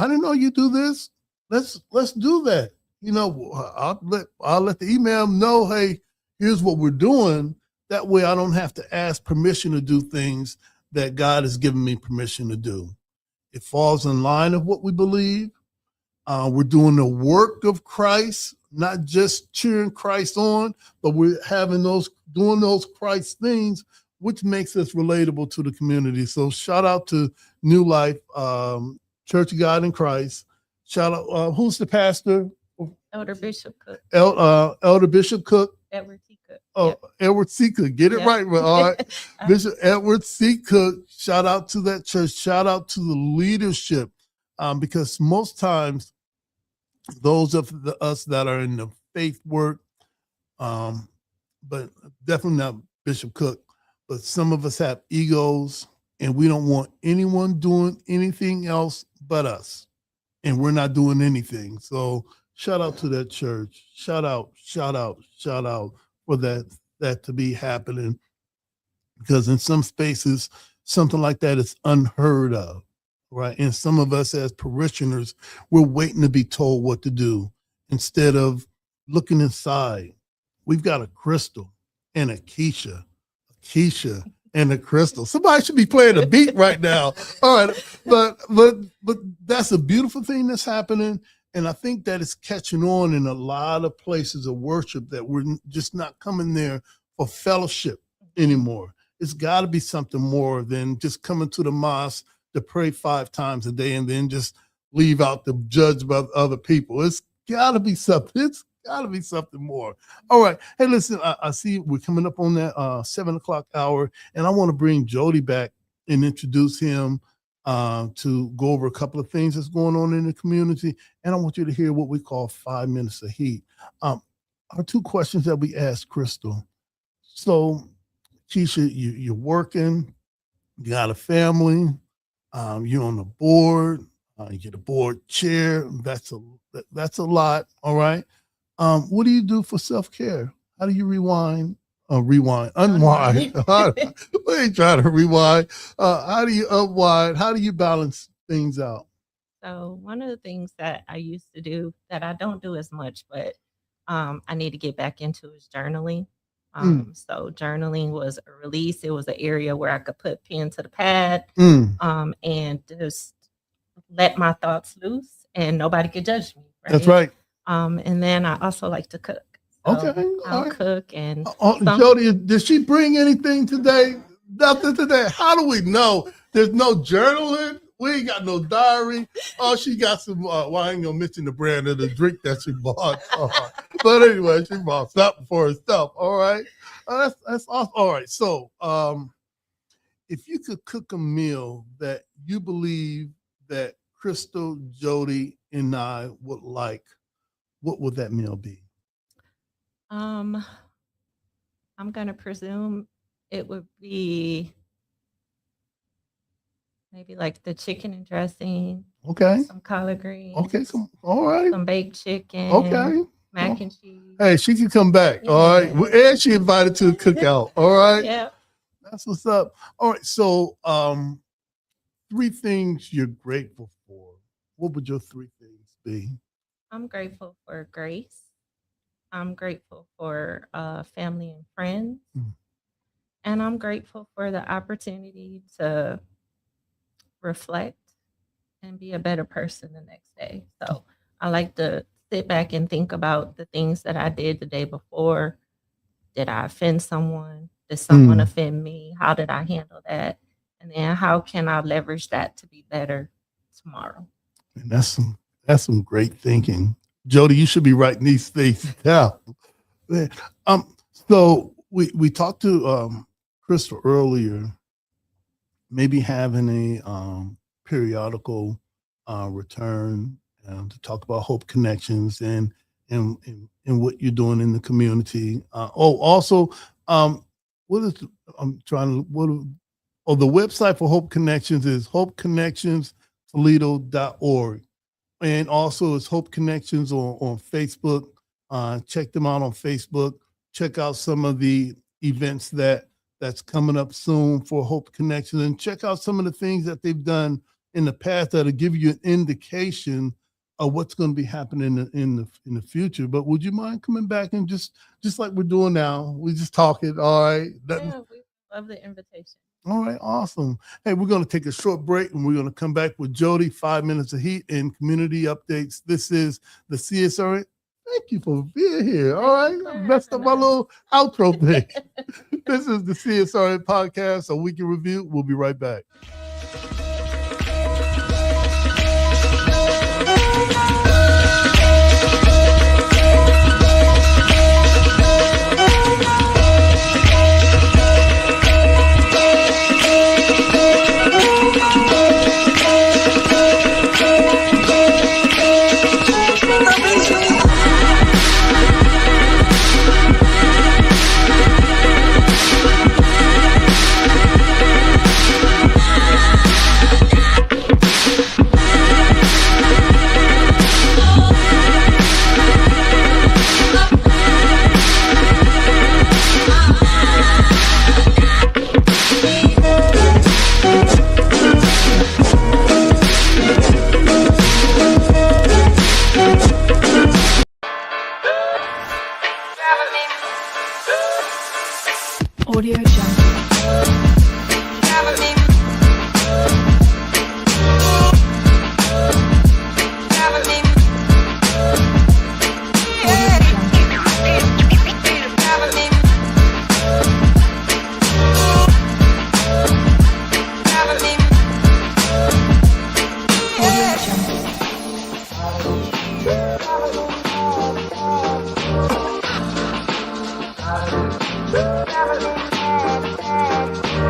didn't know you do this. Let's do that. I'll let the imam know, hey, here's what we're doing. That way I don't have to ask permission to do things that God has given me permission to do. It falls in line of what we believe. We're doing the work of Christ, not just cheering Christ on, but we're doing those Christ things, which makes us relatable to the community. So shout out to New Life, Church of God in Christ. Shout out, who's the pastor? Elder Bishop Cook. Elder Bishop Cook. Edward C. Cook. Oh, yep. Edward C. Cook. Get it right. All right. Bishop Edward C. Cook. Shout out to that church. Shout out to the leadership. Because most times, those of us that are in the faith work, but definitely not Bishop Cook, but some of us have egos and we don't want anyone doing anything else but us. And we're not doing anything. So shout out to that church. Shout out for that to be happening. Because in some spaces, something like that is unheard of. Right. And some of us as parishioners, we're waiting to be told what to do instead of looking inside. We've got a Crystal and a Keisha and a Crystal. Somebody should be playing a beat right now. All right. But that's a beautiful thing that's happening. And I think that it's catching on in a lot of places of worship that we're just not coming there for fellowship anymore. It's got to be something more than just coming to the mosque to pray 5 times a day and then just leave out the judge by other people. It's got to be something. It's got to be something more. All right. Hey, listen, I see we're coming up on that 7 o'clock hour, and I want to bring Jody back and introduce him to go over a couple of things that's going on in the community. And I want you to hear what we call 5 minutes of heat. Our 2 questions that we asked Crystal. So, Keisha, you're working, you got a family, you're on the board, you get a board chair. That's a lot. All right. What do you do for self-care? How do you unwind? We ain't trying to rewind. How do you unwind? How do you balance things out? So one of the things that I used to do that I don't do as much, but I need to get back into is journaling. So journaling was a release. It was an area where I could put pen to the pad and just let my thoughts loose and nobody could judge me. Right? That's right. And then I also like to cook. So Okay. I'll cook and Jody, did she bring anything today? Nothing today. How do we know? There's no journaling. We ain't got no diary. Oh, she got some, well, I ain't gonna mention the brand of the drink that she bought. But anyway, she bought something for herself. All right. That's awesome. All right. So if you could cook a meal that you believe that Crystal, Jody, and I would like, what would that meal be? I'm gonna presume it would be maybe like the chicken and dressing. Okay. Some collard greens. Okay. All right. Some baked chicken. Okay. Mac and cheese. Hey, she can come back. Yeah. All right. And she invited to the cookout. All right. Yeah. That's what's up. All right. So 3 things you're grateful for. What would your 3 things be? I'm grateful for grace. I'm grateful for family and friends. And I'm grateful for the opportunity to reflect and be a better person the next day. So I like to sit back and think about the things that I did the day before. Did I offend someone? Did someone offend me? How did I handle that? And then how can I leverage that to be better tomorrow? And that's some great thinking. Jody, you should be writing these things down. So we talked to Crystal earlier, maybe having a periodical return to talk about Hope Connections and what you're doing in the community. Also, what is the website for Hope Connections is hopeconnectionstoledo.org. And also it's Hope Connections on Facebook. Check them out on Facebook. Check out some of the events that's coming up soon for Hope Connections, and check out some of the things that they've done in the past that'll give you an indication of what's going to be happening in the future. But would you mind coming back and just like we're doing now, we just talking, all right? Yeah, we love the invitation. All right, awesome. Hey, we're going to take a short break and we're going to come back with Jody, 5 minutes of heat and community updates. This is the CSRN. Thank you for being here. All right, I messed up my little outro thing. This is the CSRN podcast, a week in review. We'll be right back. Audio Jungle.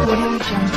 Audio Jungle.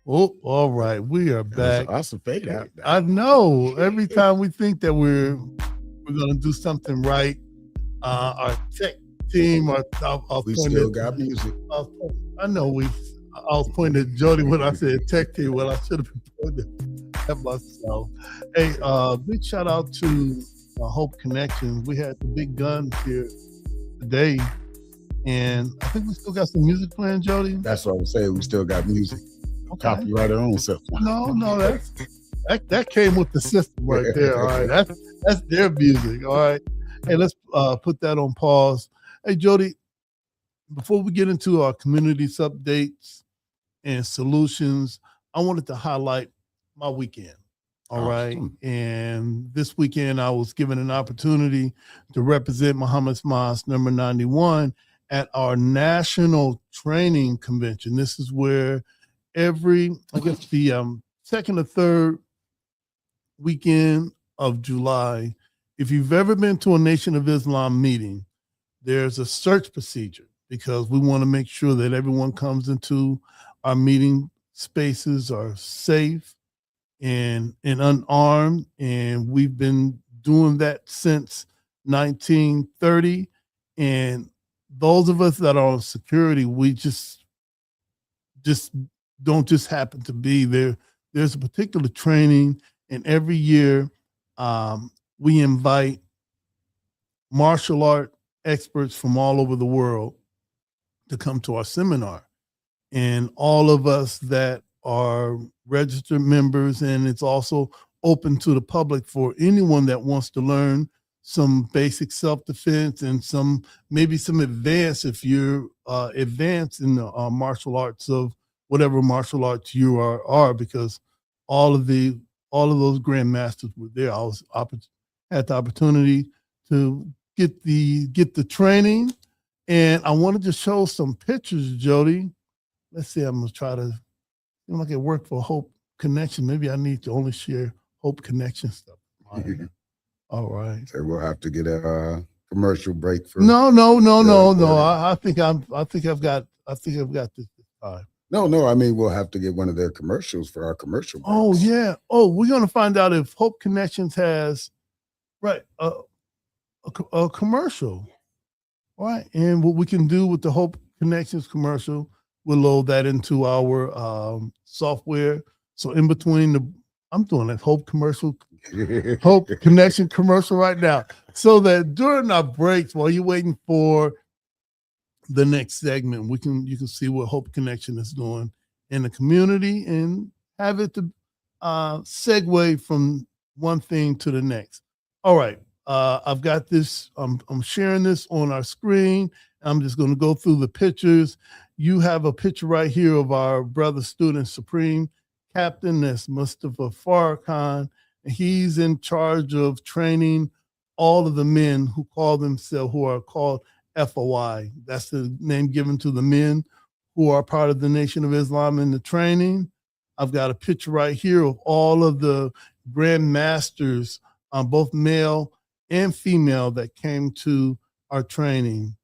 Oh, all right. We are back. Awesome fade out. I know. Every time we think that we're going to do something right, our tech team, we still got music. I know I was pointing at Jody when I said tech team. Well, I should have been pointing at myself. Hey, big shout out to Hope Connections. We had the big guns here today, and I think we still got some music playing, Jody. That's what I was saying. We still got music. Okay. Copyright our own stuff. No, that came with the system right there. All right, that's their music. All right. Hey, let's put that on pause. Hey, Jody, before we get into our communities updates and solutions, I wanted to highlight my weekend. All right. And this weekend, I was given an opportunity to represent Muhammad's Mosque number 91 at our national training convention. This is where the second or third weekend of July, if you've ever been to a Nation of Islam meeting, there's a search procedure because we want to make sure that everyone comes into our meeting spaces are safe and unarmed. And we've been doing that since 1930. And those of us that are on security, we just don't just happen to be there. There's a particular training, and every year we invite martial art experts from all over the world to come to our seminar. And all of us that are registered members, and it's also open to the public for anyone that wants to learn some basic self-defense and maybe some advance if you're advanced in the martial arts of whatever martial arts you are, because all of those grandmasters were there. Had the opportunity to get the training, and I wanted to show some pictures, Jody. Let's see. I'm gonna try to. I can work for Hope Connection. Maybe I need to only share Hope Connection stuff. All right. So we'll have to get a commercial break for. No. I think I've got this time. No. I mean, we'll have to get one of their commercials for our commercial breaks. Oh yeah. Oh, we're gonna find out if Hope Connections has a commercial. All right. And what we can do with the Hope Connections commercial, we'll load that into our software. So in between I'm doing a Hope Connection commercial right now, so that during our breaks, while you're waiting for the next segment, you can see what Hope Connection is doing in the community and have it to segue from one thing to the next. All right. I've got this. I'm sharing this on our screen. I'm just going to go through the pictures. You have a picture right here of our brother student supreme captain. That's Mustafa Farrakhan. He's in charge of training all of the men who are called FOI. That's the name given to the men who are part of the Nation of Islam in the training. I've got a picture right here of all of the Grand Masters, both male and female, that came to our training.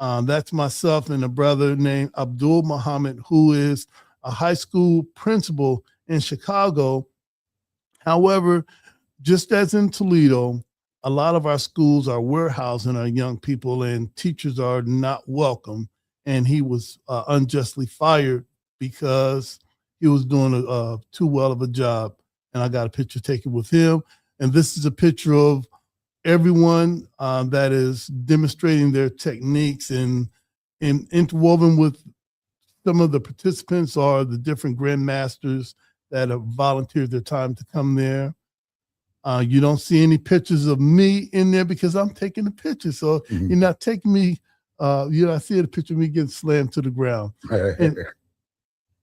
That's myself and a brother named Abdul Muhammad, who is a high school principal in Chicago. However, just as in Toledo, a lot of our schools are warehousing our young people, and teachers are not welcome. And he was unjustly fired because he was doing too well of a job. And I got a picture taken with him. And this is a picture of everyone that is demonstrating their techniques, and interwoven with some of the participants are the different grandmasters that have volunteered their time to come there. You don't see any pictures of me in there because I'm taking the picture. So you're not taking me, you're not seeing a picture of me getting slammed to the ground. And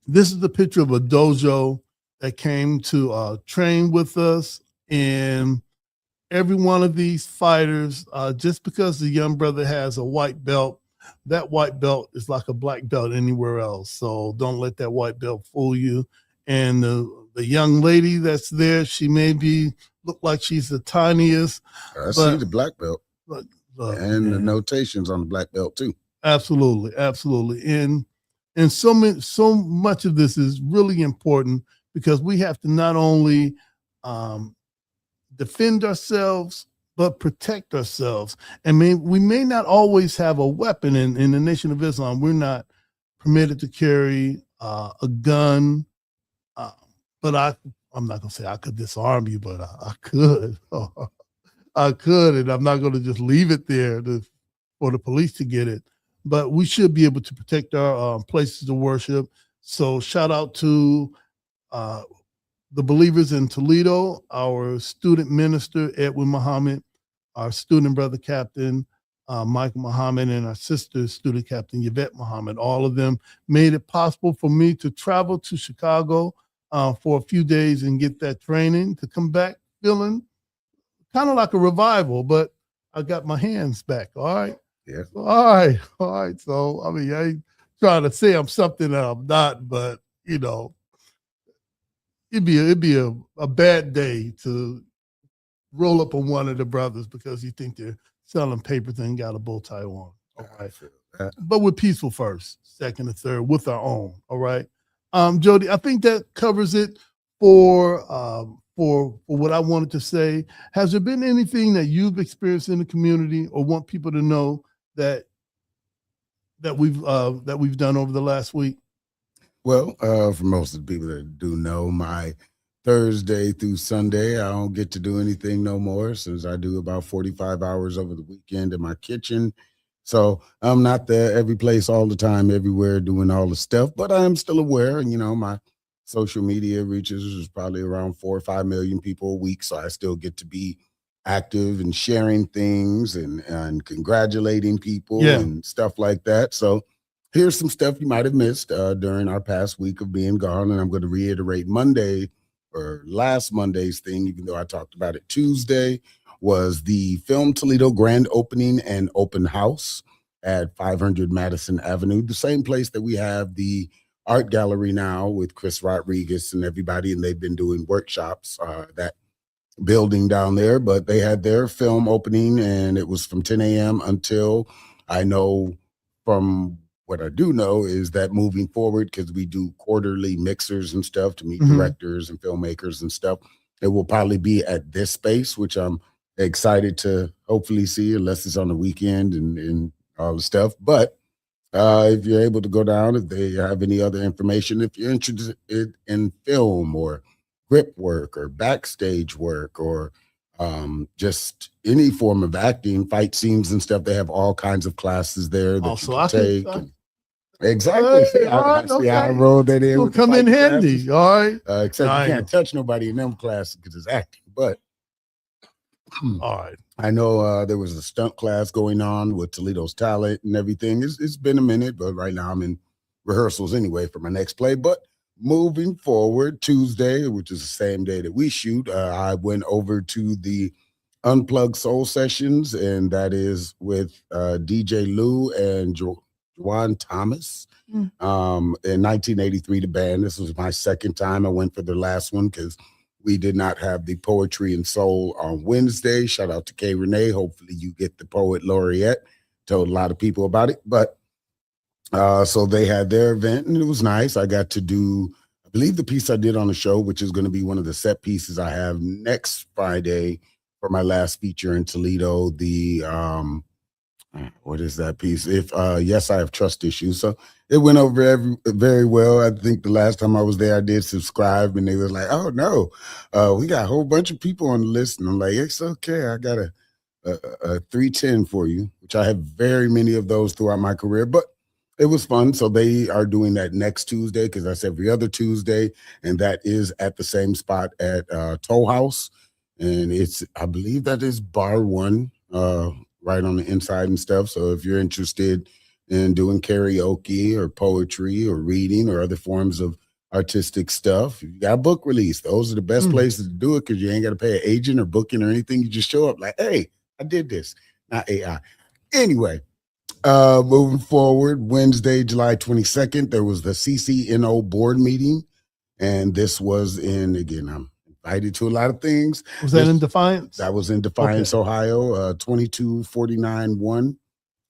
this is the picture of a dojo that came to train with us. And every one of these fighters, just because the young brother has a white belt, that white belt is like a black belt anywhere else. So don't let that white belt fool you. And the young lady that's there, she may look like she's the tiniest. I see the black belt and the notations on the black belt too. Absolutely. And And so much of this is really important because we have to not only defend ourselves, but protect ourselves. And we may not always have a weapon in the Nation of Islam. We're not permitted to carry a gun. But I'm not going to say I could disarm you, but I could. I could, and I'm not going to just leave it there for the police to get it. But we should be able to protect our places of worship. So shout out to the believers in Toledo, our student minister, Edwin Muhammad, our student brother captain, Michael Muhammad, and our sister student captain, Yvette Muhammad. All of them made it possible for me to travel to Chicago for a few days and get that training to come back feeling kind of like a revival, but I got my hands back. All right. Yeah. All right. So, I mean, I ain't trying to say I'm something that I'm not, but you know, it'd be a bad day to roll up on one of the brothers because you think they're selling papers and got a bow tie on. All right. But we're peaceful first, second, and third with our own. All right. Jody, I think that covers it for what I wanted to say. Has there been anything that you've experienced in the community or want people to know that we've done over the last week? Well, for most of the people that do know, my Thursday through Sunday, I don't get to do anything no more since I do about 45 hours over the weekend in my kitchen. So I'm not there every place all the time, everywhere doing all the stuff, but I am still aware. And, you know, my social media reaches is probably around 4 or 5 million people a week. So I still get to be active and sharing things and congratulating people and stuff like that. So here's some stuff you might have missed during our past week of being gone. And I'm going to reiterate last Monday's thing, even though I talked about it Tuesday, was the Film Toledo grand opening and open house at 500 Madison Avenue, the same place that we have the art gallery now with Chris Rodriguez and everybody, and they've been doing workshops, that building down there. But they had their film opening, and it was from 10 a.m. until, I know from what I do know is that moving forward, because we do quarterly mixers and stuff to meet directors and filmmakers and stuff, it will probably be at this space, which I'm excited to hopefully see, unless it's on the weekend and all the stuff. But if you're able to go down, if they have any other information, if you're interested in film or grip work or backstage work or just any form of acting, fight scenes and stuff, they have all kinds of classes there that you can take. Exactly. See, I rolled that in. It'll come in handy. Classes. All right. Except you can't touch nobody in them classes because it's acting. But all right. I know there was a stunt class going on with Toledo's Talent and everything. It's been a minute, but right now I'm in rehearsals anyway for my next play. But moving forward, Tuesday, which is the same day that we shoot, I went over to the Unplugged Soul Sessions, and that is with DJ Lou and Juan Thomas. In 1983, the band. This was my second time. I went for the last one because we did not have the Poetry and Soul on Wednesday. Shout out to Kay Renee. Hopefully you get the Poet Laureate. Told a lot of people about it. But so they had their event, and it was nice. I got to do, I believe, the piece I did on the show, which is going to be one of the set pieces I have next Friday for my last feature in Toledo. The what is that piece? If Yes, I Have Trust Issues. So it went over very well. I think the last time I was there, I did subscribe, and they were like, "Oh no, we got a whole bunch of people on the list." And I'm like, "It's okay. I got a 310 for you," which I have very many of those throughout my career. But it was fun. So they are doing that next Tuesday, because that's every other Tuesday, and that is at the same spot at Toll House, and I believe that is Bar 1. Right on the inside and stuff. So if you're interested in doing karaoke or poetry or reading or other forms of artistic stuff, you got a book release. Those are the best places to do it, because you ain't got to pay an agent or booking or anything. You just show up like, "Hey, I did this." Not AI. Anyway, moving forward, Wednesday, July 22nd, there was the CCNO board meeting. And this was again, I'm invited to a lot of things. Was that in Defiance? That was in Defiance, Ohio, 22491.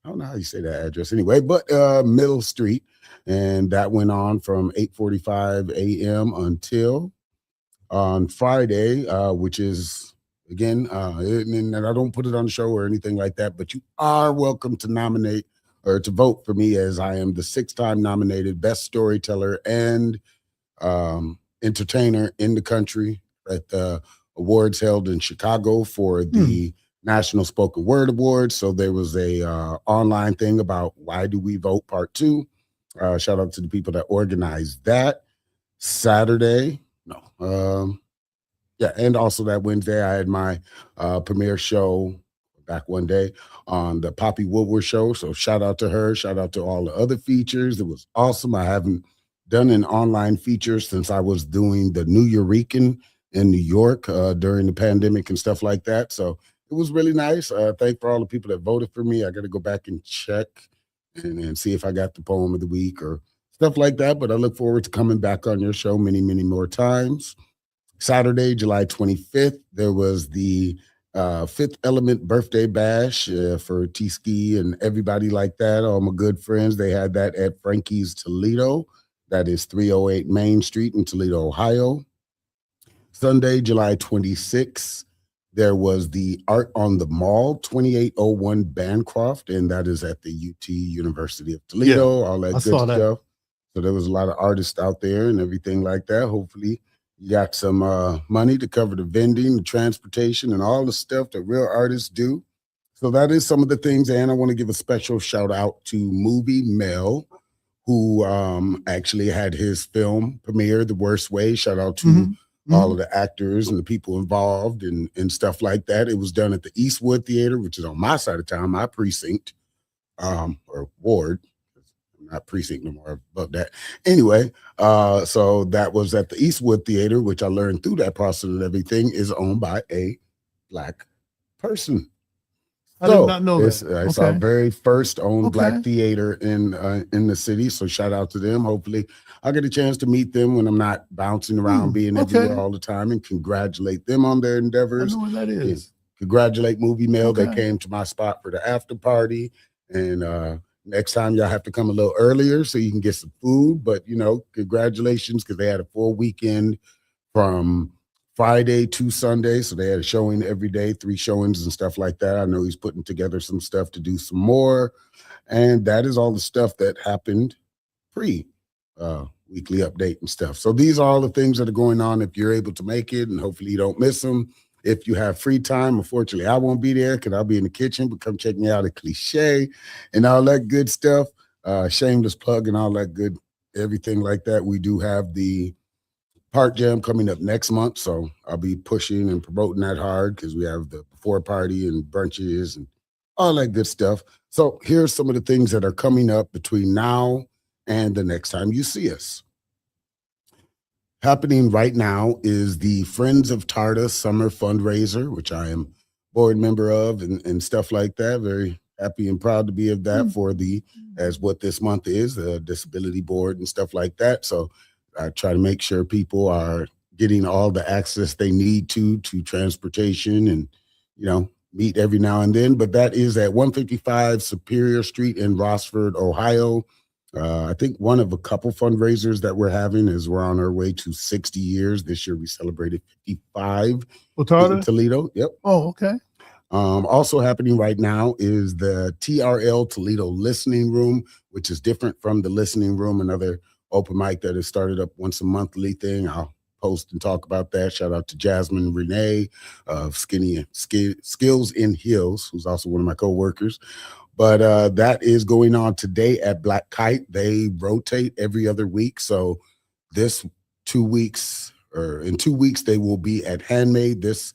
I don't know how you say that address anyway, but Middle Street. and that went on from 8:45 a.m. until on Friday, which is again, and I don't put it on the show or anything like that, but you are welcome to nominate or to vote for me, as I am the 6-time nominated best storyteller and entertainer in the country at the awards held in Chicago for the National Spoken Word Awards. So there was a online thing about why do we vote part 2. Shout out to the people that organized that. Saturday, and also that Wednesday I had my premiere show back one day on the Poppy Woodward show. So shout out to her. Shout out to all the other features. It was awesome. I haven't done an online feature since I was doing the New Eurekan in New York during the pandemic and stuff like that. So it was really nice. Thank for all the people that voted for me. I got to go back and check and see if I got the poem of the week or stuff like that. But I look forward to coming back on your show many, many more times. Saturday, July 25th, there was the Fifth Element birthday bash for T-Ski and everybody like that. All my good friends, they had that at Frankie's Toledo. That is 308 Main Street in Toledo, Ohio. Sunday, July 26th, there was the Art on the Mall 2801 Bancroft, and that is at the UT University of Toledo, all that good stuff. So there was a lot of artists out there and everything like that. Hopefully you got some money to cover the vending, the transportation, and all the stuff that real artists do. So that is some of the things. And I want to give a special shout out to Movie Mel, who actually had his film premiere The Worst Way. Shout out to all of the actors and the people involved and stuff like that. It was done at the Eastwood Theater, which is on my side of town, my precinct, or ward. Not precinct no more, above that. Anyway, so that was at the Eastwood Theater, which I learned through that process and everything is owned by a Black person. I did not know it's, that. It's our very first owned Black theater in the city. So shout out to them. Hopefully I'll get a chance to meet them when I'm not bouncing around being everywhere all the time, and congratulate them on their endeavors. I know what that is. Congratulate Movie Mail. They came to my spot for the after party, and next time y'all have to come a little earlier so you can get some food. But, congratulations, because they had a full weekend from Friday to Sunday. So they had a showing every day, 3 showings and stuff like that. I know he's putting together some stuff to do some more. And that is all the stuff that happened weekly update and stuff. So these are all the things that are going on if you're able to make it, and hopefully you don't miss them. If you have free time, unfortunately, I won't be there because I'll be in the kitchen, but come check me out at Cliche and all that good stuff. Shameless plug and all that good, everything like that. We do have the Park Jam coming up next month, so I'll be pushing and promoting that hard because we have the before party and brunches and all that good stuff. So here's some of the things that are coming up between now and the next time you see us. Happening right now is the Friends of Tarda Summer Fundraiser, which I am board member of and stuff like that. Very happy and proud to be of that for as what this month is, the disability board and stuff like that. So I try to make sure people are getting all the access they need to transportation and, meet every now and then. But that is at 155 Superior Street in Rossford, Ohio. I think one of a couple fundraisers that we're having is we're on our way to 60 years. This year we celebrated 55 in Toledo. Yep. Oh, okay. Also happening right now is the TRL Toledo Listening Room, which is different from the Listening Room, another open mic that has started up once a monthly thing. I'll post and talk about that. Shout out to Jasmine Renee of Skills in Heels, who's also one of my coworkers. But that is going on today at Black Kite. They rotate every other week. So in 2 weeks, they will be at Handmade. This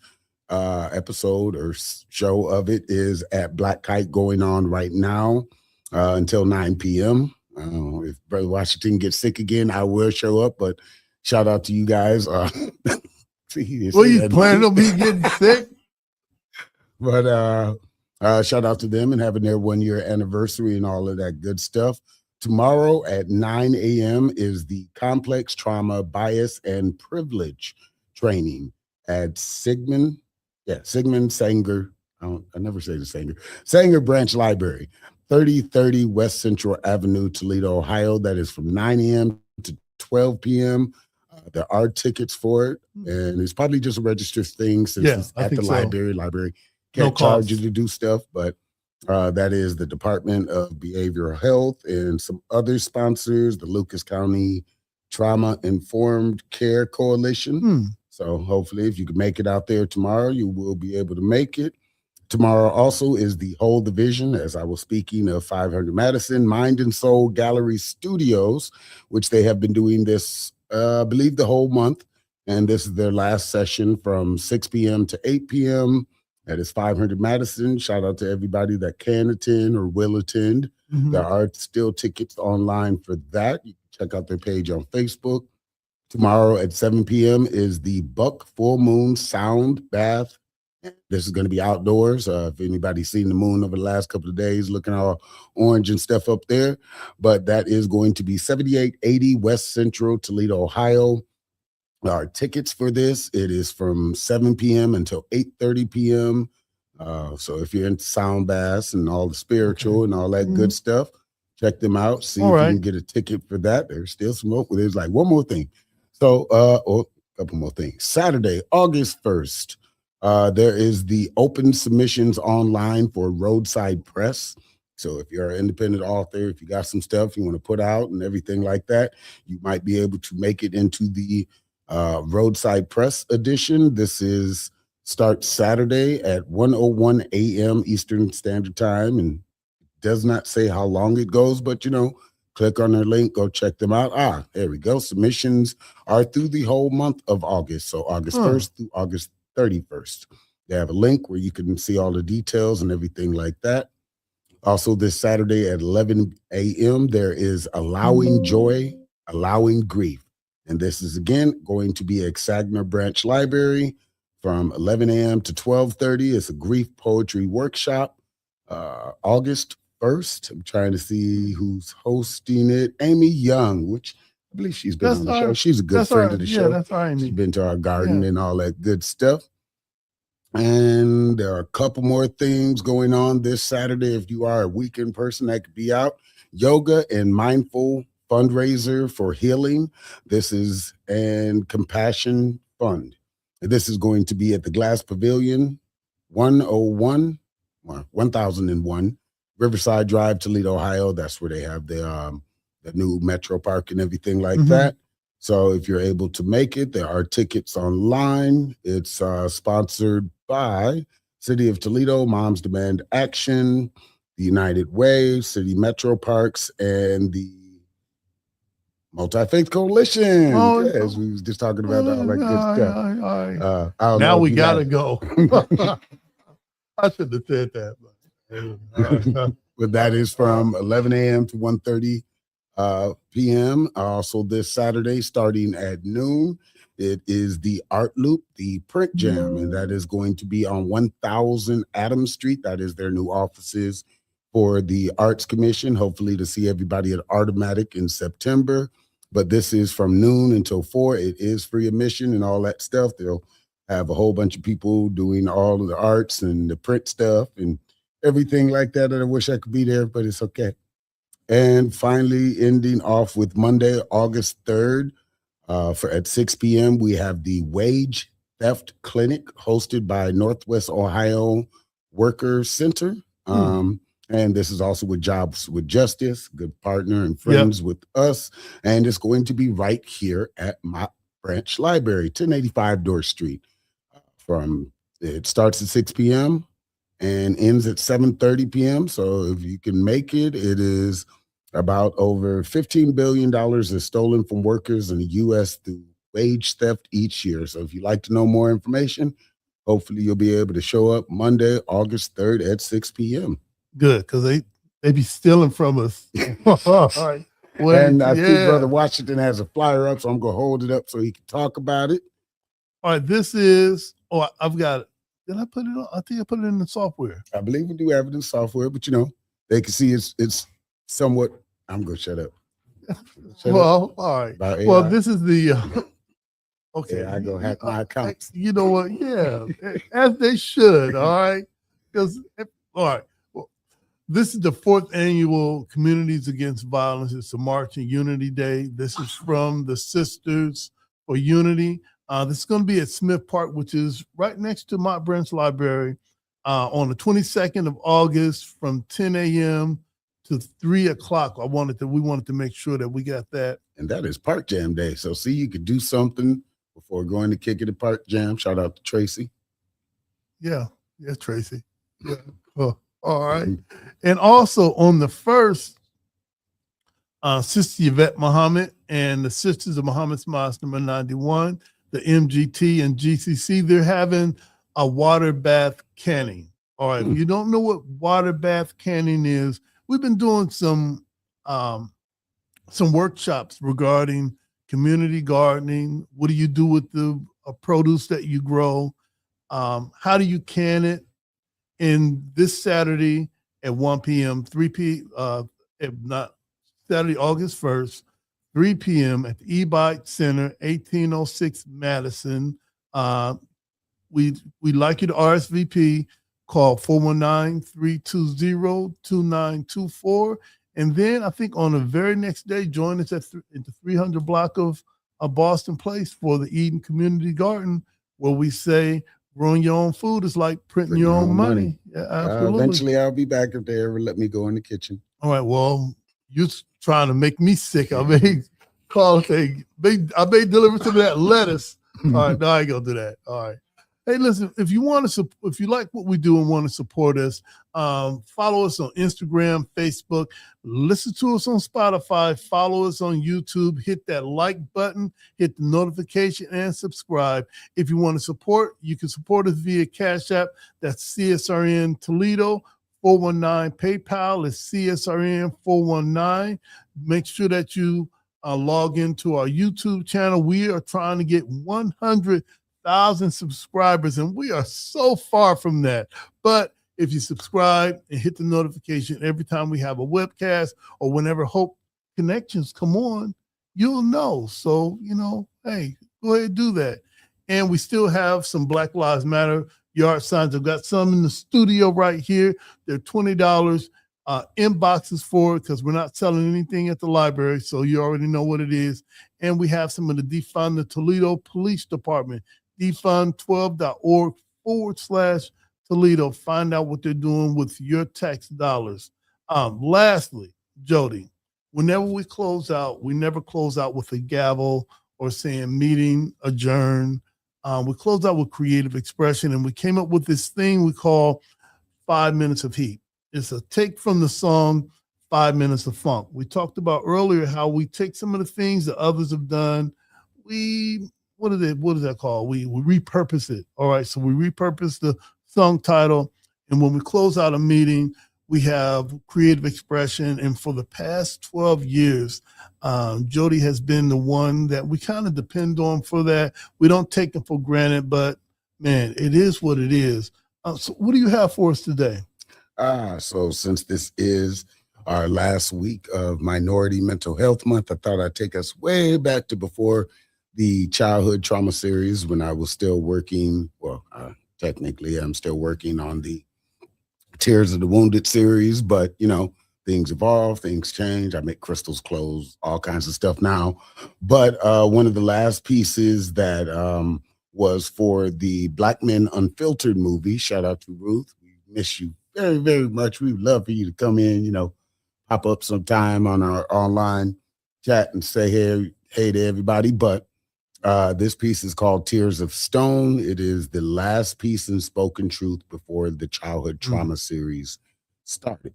episode or show of it is at Black Kite going on right now until 9 p.m. If Brother Washington gets sick again, I will show up. But shout out to you guys. You planning on me getting sick? But shout out to them and having their 1-year anniversary and all of that good stuff. Tomorrow at 9 a.m. is the Complex Trauma, Bias, and Privilege training at Sigmund Sanger. I never say the Sanger Branch Library. 3030 West Central Avenue, Toledo, Ohio. That is from 9 a.m. to 12 p.m. There are tickets for it, and it's probably just a registered thing since it's at the library. Library can't charge you to do stuff, but that is the Department of Behavioral Health and some other sponsors, the Lucas County Trauma Informed Care Coalition. So hopefully if you can make it out there tomorrow, you will be able to make it. Tomorrow also is the Hold the Vision, as I was speaking of 500 Madison Mind and Soul Gallery Studios, which they have been doing this, I believe, the whole month. And this is their last session from 6 p.m. to 8 p.m. That is 500 Madison. Shout out to everybody that can attend or will attend. There are still tickets online for that. You can check out their page on Facebook. Tomorrow at 7 p.m. is the Buck Full Moon Sound Bath. This is going to be outdoors. If anybody's seen the moon over the last couple of days, looking all orange and stuff up there. But that is going to be 7880 West Central, Toledo, Ohio. Our tickets for this, it is from 7 p.m. until 8:30 p.m. So if you're into sound baths and all the spiritual and all that good stuff, check them out. See if you can get a ticket for that. There's still some more. There's like one more thing. So, or a couple more things. Saturday, August 1st. There is the open submissions online for Roadside Press. So if you're an independent author, if you got some stuff you want to put out and everything like that, you might be able to make it into the Roadside Press edition. This starts Saturday at 1:01 a.m. Eastern Standard Time, and does not say how long it goes, but click on their link, go check them out. There we go. Submissions are through the whole month of August. So August 1st through August 31st. They have a link where you can see all the details and everything like that. Also, this Saturday at 11 a.m., there is Allowing Joy, Allowing Grief. And this is, again, going to be at Saginaw Branch Library from 11 a.m. to 12:30. It's a grief poetry workshop. August 1st. I'm trying to see who's hosting it. Amy Young, which I believe she's been on the show. She's a good friend of the show. That's right. She's been to our garden and all that good stuff. And there are a couple more things going on this Saturday. If you are a weekend person that could be out, yoga and mindful fundraiser for healing. This is and compassion fund. This is going to be at the Glass Pavilion, 1001 Riverside Drive, Toledo, Ohio. That's where they have the new Metro Park and everything like that. So if you're able to make it, there are tickets online. It's sponsored by City of Toledo, Moms Demand Action, the United Way, City Metro Parks, and the Multi-Faith Coalition. As we was just talking about all that good stuff. Now we got to go. I should have said that. But that is from 11 a.m. to 1:30 p.m. Also this Saturday, starting at noon, it is the Art Loop, the Print Jam, and that is going to be on 1000 Adams Street. That is their new offices for the Arts Commission, hopefully to see everybody at Artomatic in September. But this is from noon until 4. It is free admission and all that stuff. They'll have a whole bunch of people doing all of the arts and the print stuff and everything like that. And I wish I could be there, but it's okay. And finally, ending off with Monday, August 3rd, at 6 p.m., we have the Wage Theft Clinic hosted by Northwest Ohio Worker Center. And this is also with Jobs with Justice, good partner and friends with us. And it's going to be right here at Mott Branch Library, 1085 Dorr Street. It starts at 6 p.m. and ends at 7:30 p.m. So if you can make it, it is about over $15 billion is stolen from workers in the U.S. through wage theft each year. So if you'd like to know more information, hopefully you'll be able to show up Monday, August 3rd at 6 p.m. Good, because they be stealing from us. All right. And I think Brother Washington has a flyer up, so I'm going to hold it up so he can talk about it. All right, this is, I've got it. Did I put it on? I think I put it in the software. I believe we do have it in software, but they can see it's somewhat, I'm going to shut up. All right. Well, this is the, okay. I go hack my account. You know what? Yeah, as they should, all right? All right. Well, This is the 4th annual Communities Against Violence. It's a March and Unity Day. This is from the Sisters for Unity. This is going to be at Smith Park, which is right next to Mott Branch Library, on the 22nd of August from 10 a.m. to 3 o'clock. We wanted to make sure that we got that. And that is Park Jam Day. So see, you could do something before going to kick it at Park Jam. Shout out to Tracy. Yeah, Tracy. Yeah. Oh, all right. And also on the 1st, Sister Yvette Muhammad and the Sisters of Muhammad's Mosque number 91, the MGT and GCC, they're having a water bath canning. All right. If you don't know what water bath canning is, we've been doing some workshops regarding community gardening. What do you do with the produce that you grow? How do you can it? And this Saturday at 1 p.m., Saturday, August 1st, 3 p.m. at the E-Bike Center, 1806 Madison. We'd like you to RSVP. Call 419-320-2924. And then I think on the very next day, join us at the 300 block of Boston Place for the Eden Community Garden, where we say growing your own food is like printing your own money. Yeah, absolutely. Eventually, I'll be back if they ever let me go in the kitchen. All right. Well, you're trying to make me sick. I may call and say, I may deliver some of that lettuce. All right. No, I ain't gonna do that. All right. Hey, listen, if you like what we do and want to support us, follow us on Instagram, Facebook, listen to us on Spotify, follow us on YouTube, hit that like button, hit the notification, and subscribe. If you want to support, you can support us via Cash App. That's CSRN Toledo 419. PayPal is CSRN 419. Make sure that you log into our YouTube channel. We are trying to get 100,000 subscribers, and we are so far from that. But if you subscribe and hit the notification every time we have a webcast or whenever Hope Connections come on, you'll know. So, hey, go ahead and do that. And we still have some Black Lives Matter yard signs. I've got some in the studio right here. They're $20. Inboxes for it because we're not selling anything at the library, so you already know what it is. And we have some of the Defund the Toledo Police Department, defund12.org/Toledo. Find out what they're doing with your tax dollars. Lastly, Jody, whenever we close out, we never close out with a gavel or saying meeting adjourned. We close out with creative expression, and we came up with this thing we call 5 minutes of heat. It's a take from the song 5 Minutes of Funk. We talked about earlier how we take some of the things that others have done. What is that called? We repurpose it. All right. So we repurpose the song title. And when we close out a meeting, we have creative expression. And for the past 12 years, Jody has been the one that we kind of depend on for that. We don't take it for granted, but man, it is what it is. So what do you have for us today? So since this is our last week of Minority Mental Health Month, I thought I'd take us way back to before the childhood trauma series when I was still working. Well, technically, I'm still working on the Tears of the Wounded series, but, things evolve, things change. I make crystals, clothes, all kinds of stuff now. But one of the last pieces that was for the Black Men Unfiltered movie, shout out to Ruth. We miss you very, very much. We would love for you to come in, pop up sometime on our online chat and say hey to everybody. But this piece is called Tears of Stone. It is the last piece in Spoken Truth before the childhood trauma series started.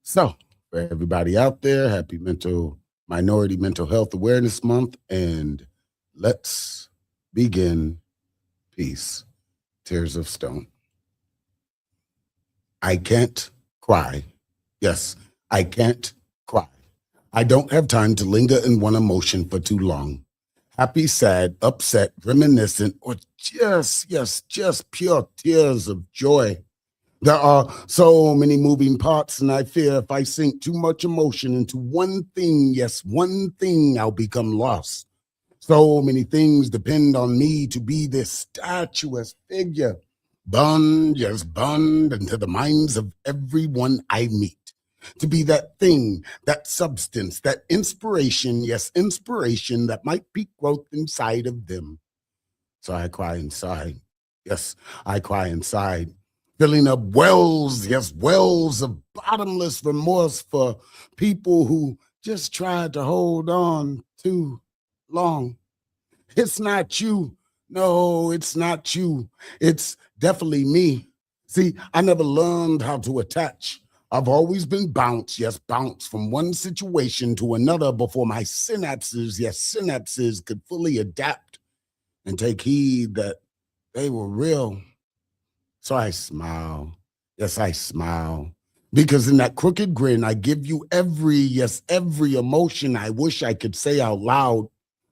So for everybody out there, happy Minority Mental Health Awareness Month. And let's begin. Peace. Tears of Stone. I can't cry. Yes, I can't cry. I don't have time to linger in one emotion for too long. Happy, sad, upset, reminiscent, or just pure tears of joy. There are so many moving parts, and I fear if I sink too much emotion into one thing, I'll become lost. So many things depend on me to be this statuesque figure. burned, yes, burned into the minds of everyone I meet. To be that thing, that substance, that inspiration, yes, inspiration that might be growth inside of them. So I cry inside. Yes, I cry inside, filling up wells, yes, wells of bottomless remorse for people who just tried to hold on too long. It's not you. No, it's not you. It's definitely me. See, I never learned how to attach. I've always been bounced, yes, bounced from one situation to another before my synapses, yes, synapses could fully adapt and take heed that they were real. So I smile. Yes, I smile. Because in that crooked grin, I give you every, yes, every emotion I wish I could say out loud.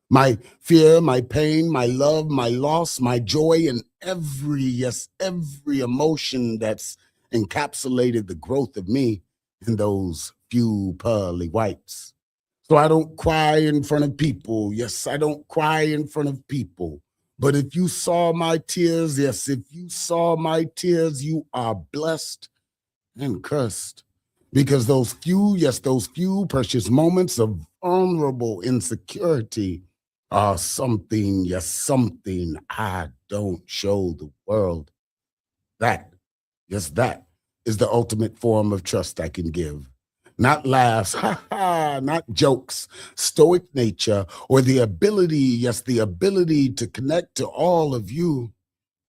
My fear, my pain, my love, my loss, my joy, and every, yes, every emotion that's encapsulated the growth of me in those few pearly whites. So I don't cry in front of people. Yes, I don't cry in front of people. But if you saw my tears, yes, if you saw my tears, you are blessed and cursed. Because those few, yes, those few precious moments of vulnerable insecurity are something, yes, something I don't show the world. That, yes, that is the ultimate form of trust I can give. Not laughs, ha ha, not jokes, stoic nature, or the ability, yes, the ability to connect to all of you,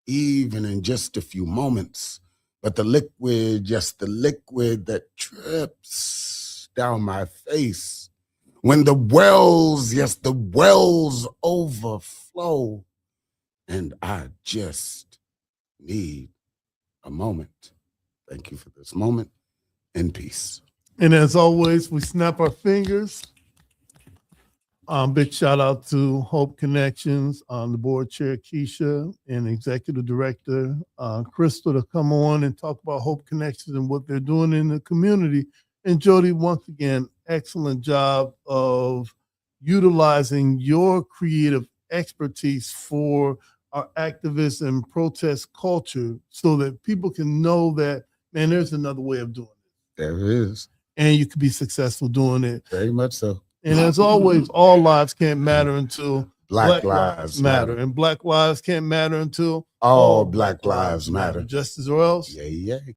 even in just a few moments. But the liquid, yes, the liquid that drips down my face. When the wells, yes, the wells overflow, and I just need a moment. Thank you for this moment, and peace. And as always, we snap our fingers. Big shout out to Hope Connections, the board chair, Keisha, and executive director, Crystal, to come on and talk about Hope Connections and what they're doing in the community. And Jody, once again, excellent job of utilizing your creative expertise for our activist and protest culture so that people can know that, man, there's another way of doing it. There is. And you can be successful doing it. Very much so. And as always, all lives can't matter until Black lives matter. And Black lives can't matter until all Black lives matter. Justice or else. Yeah, yeah.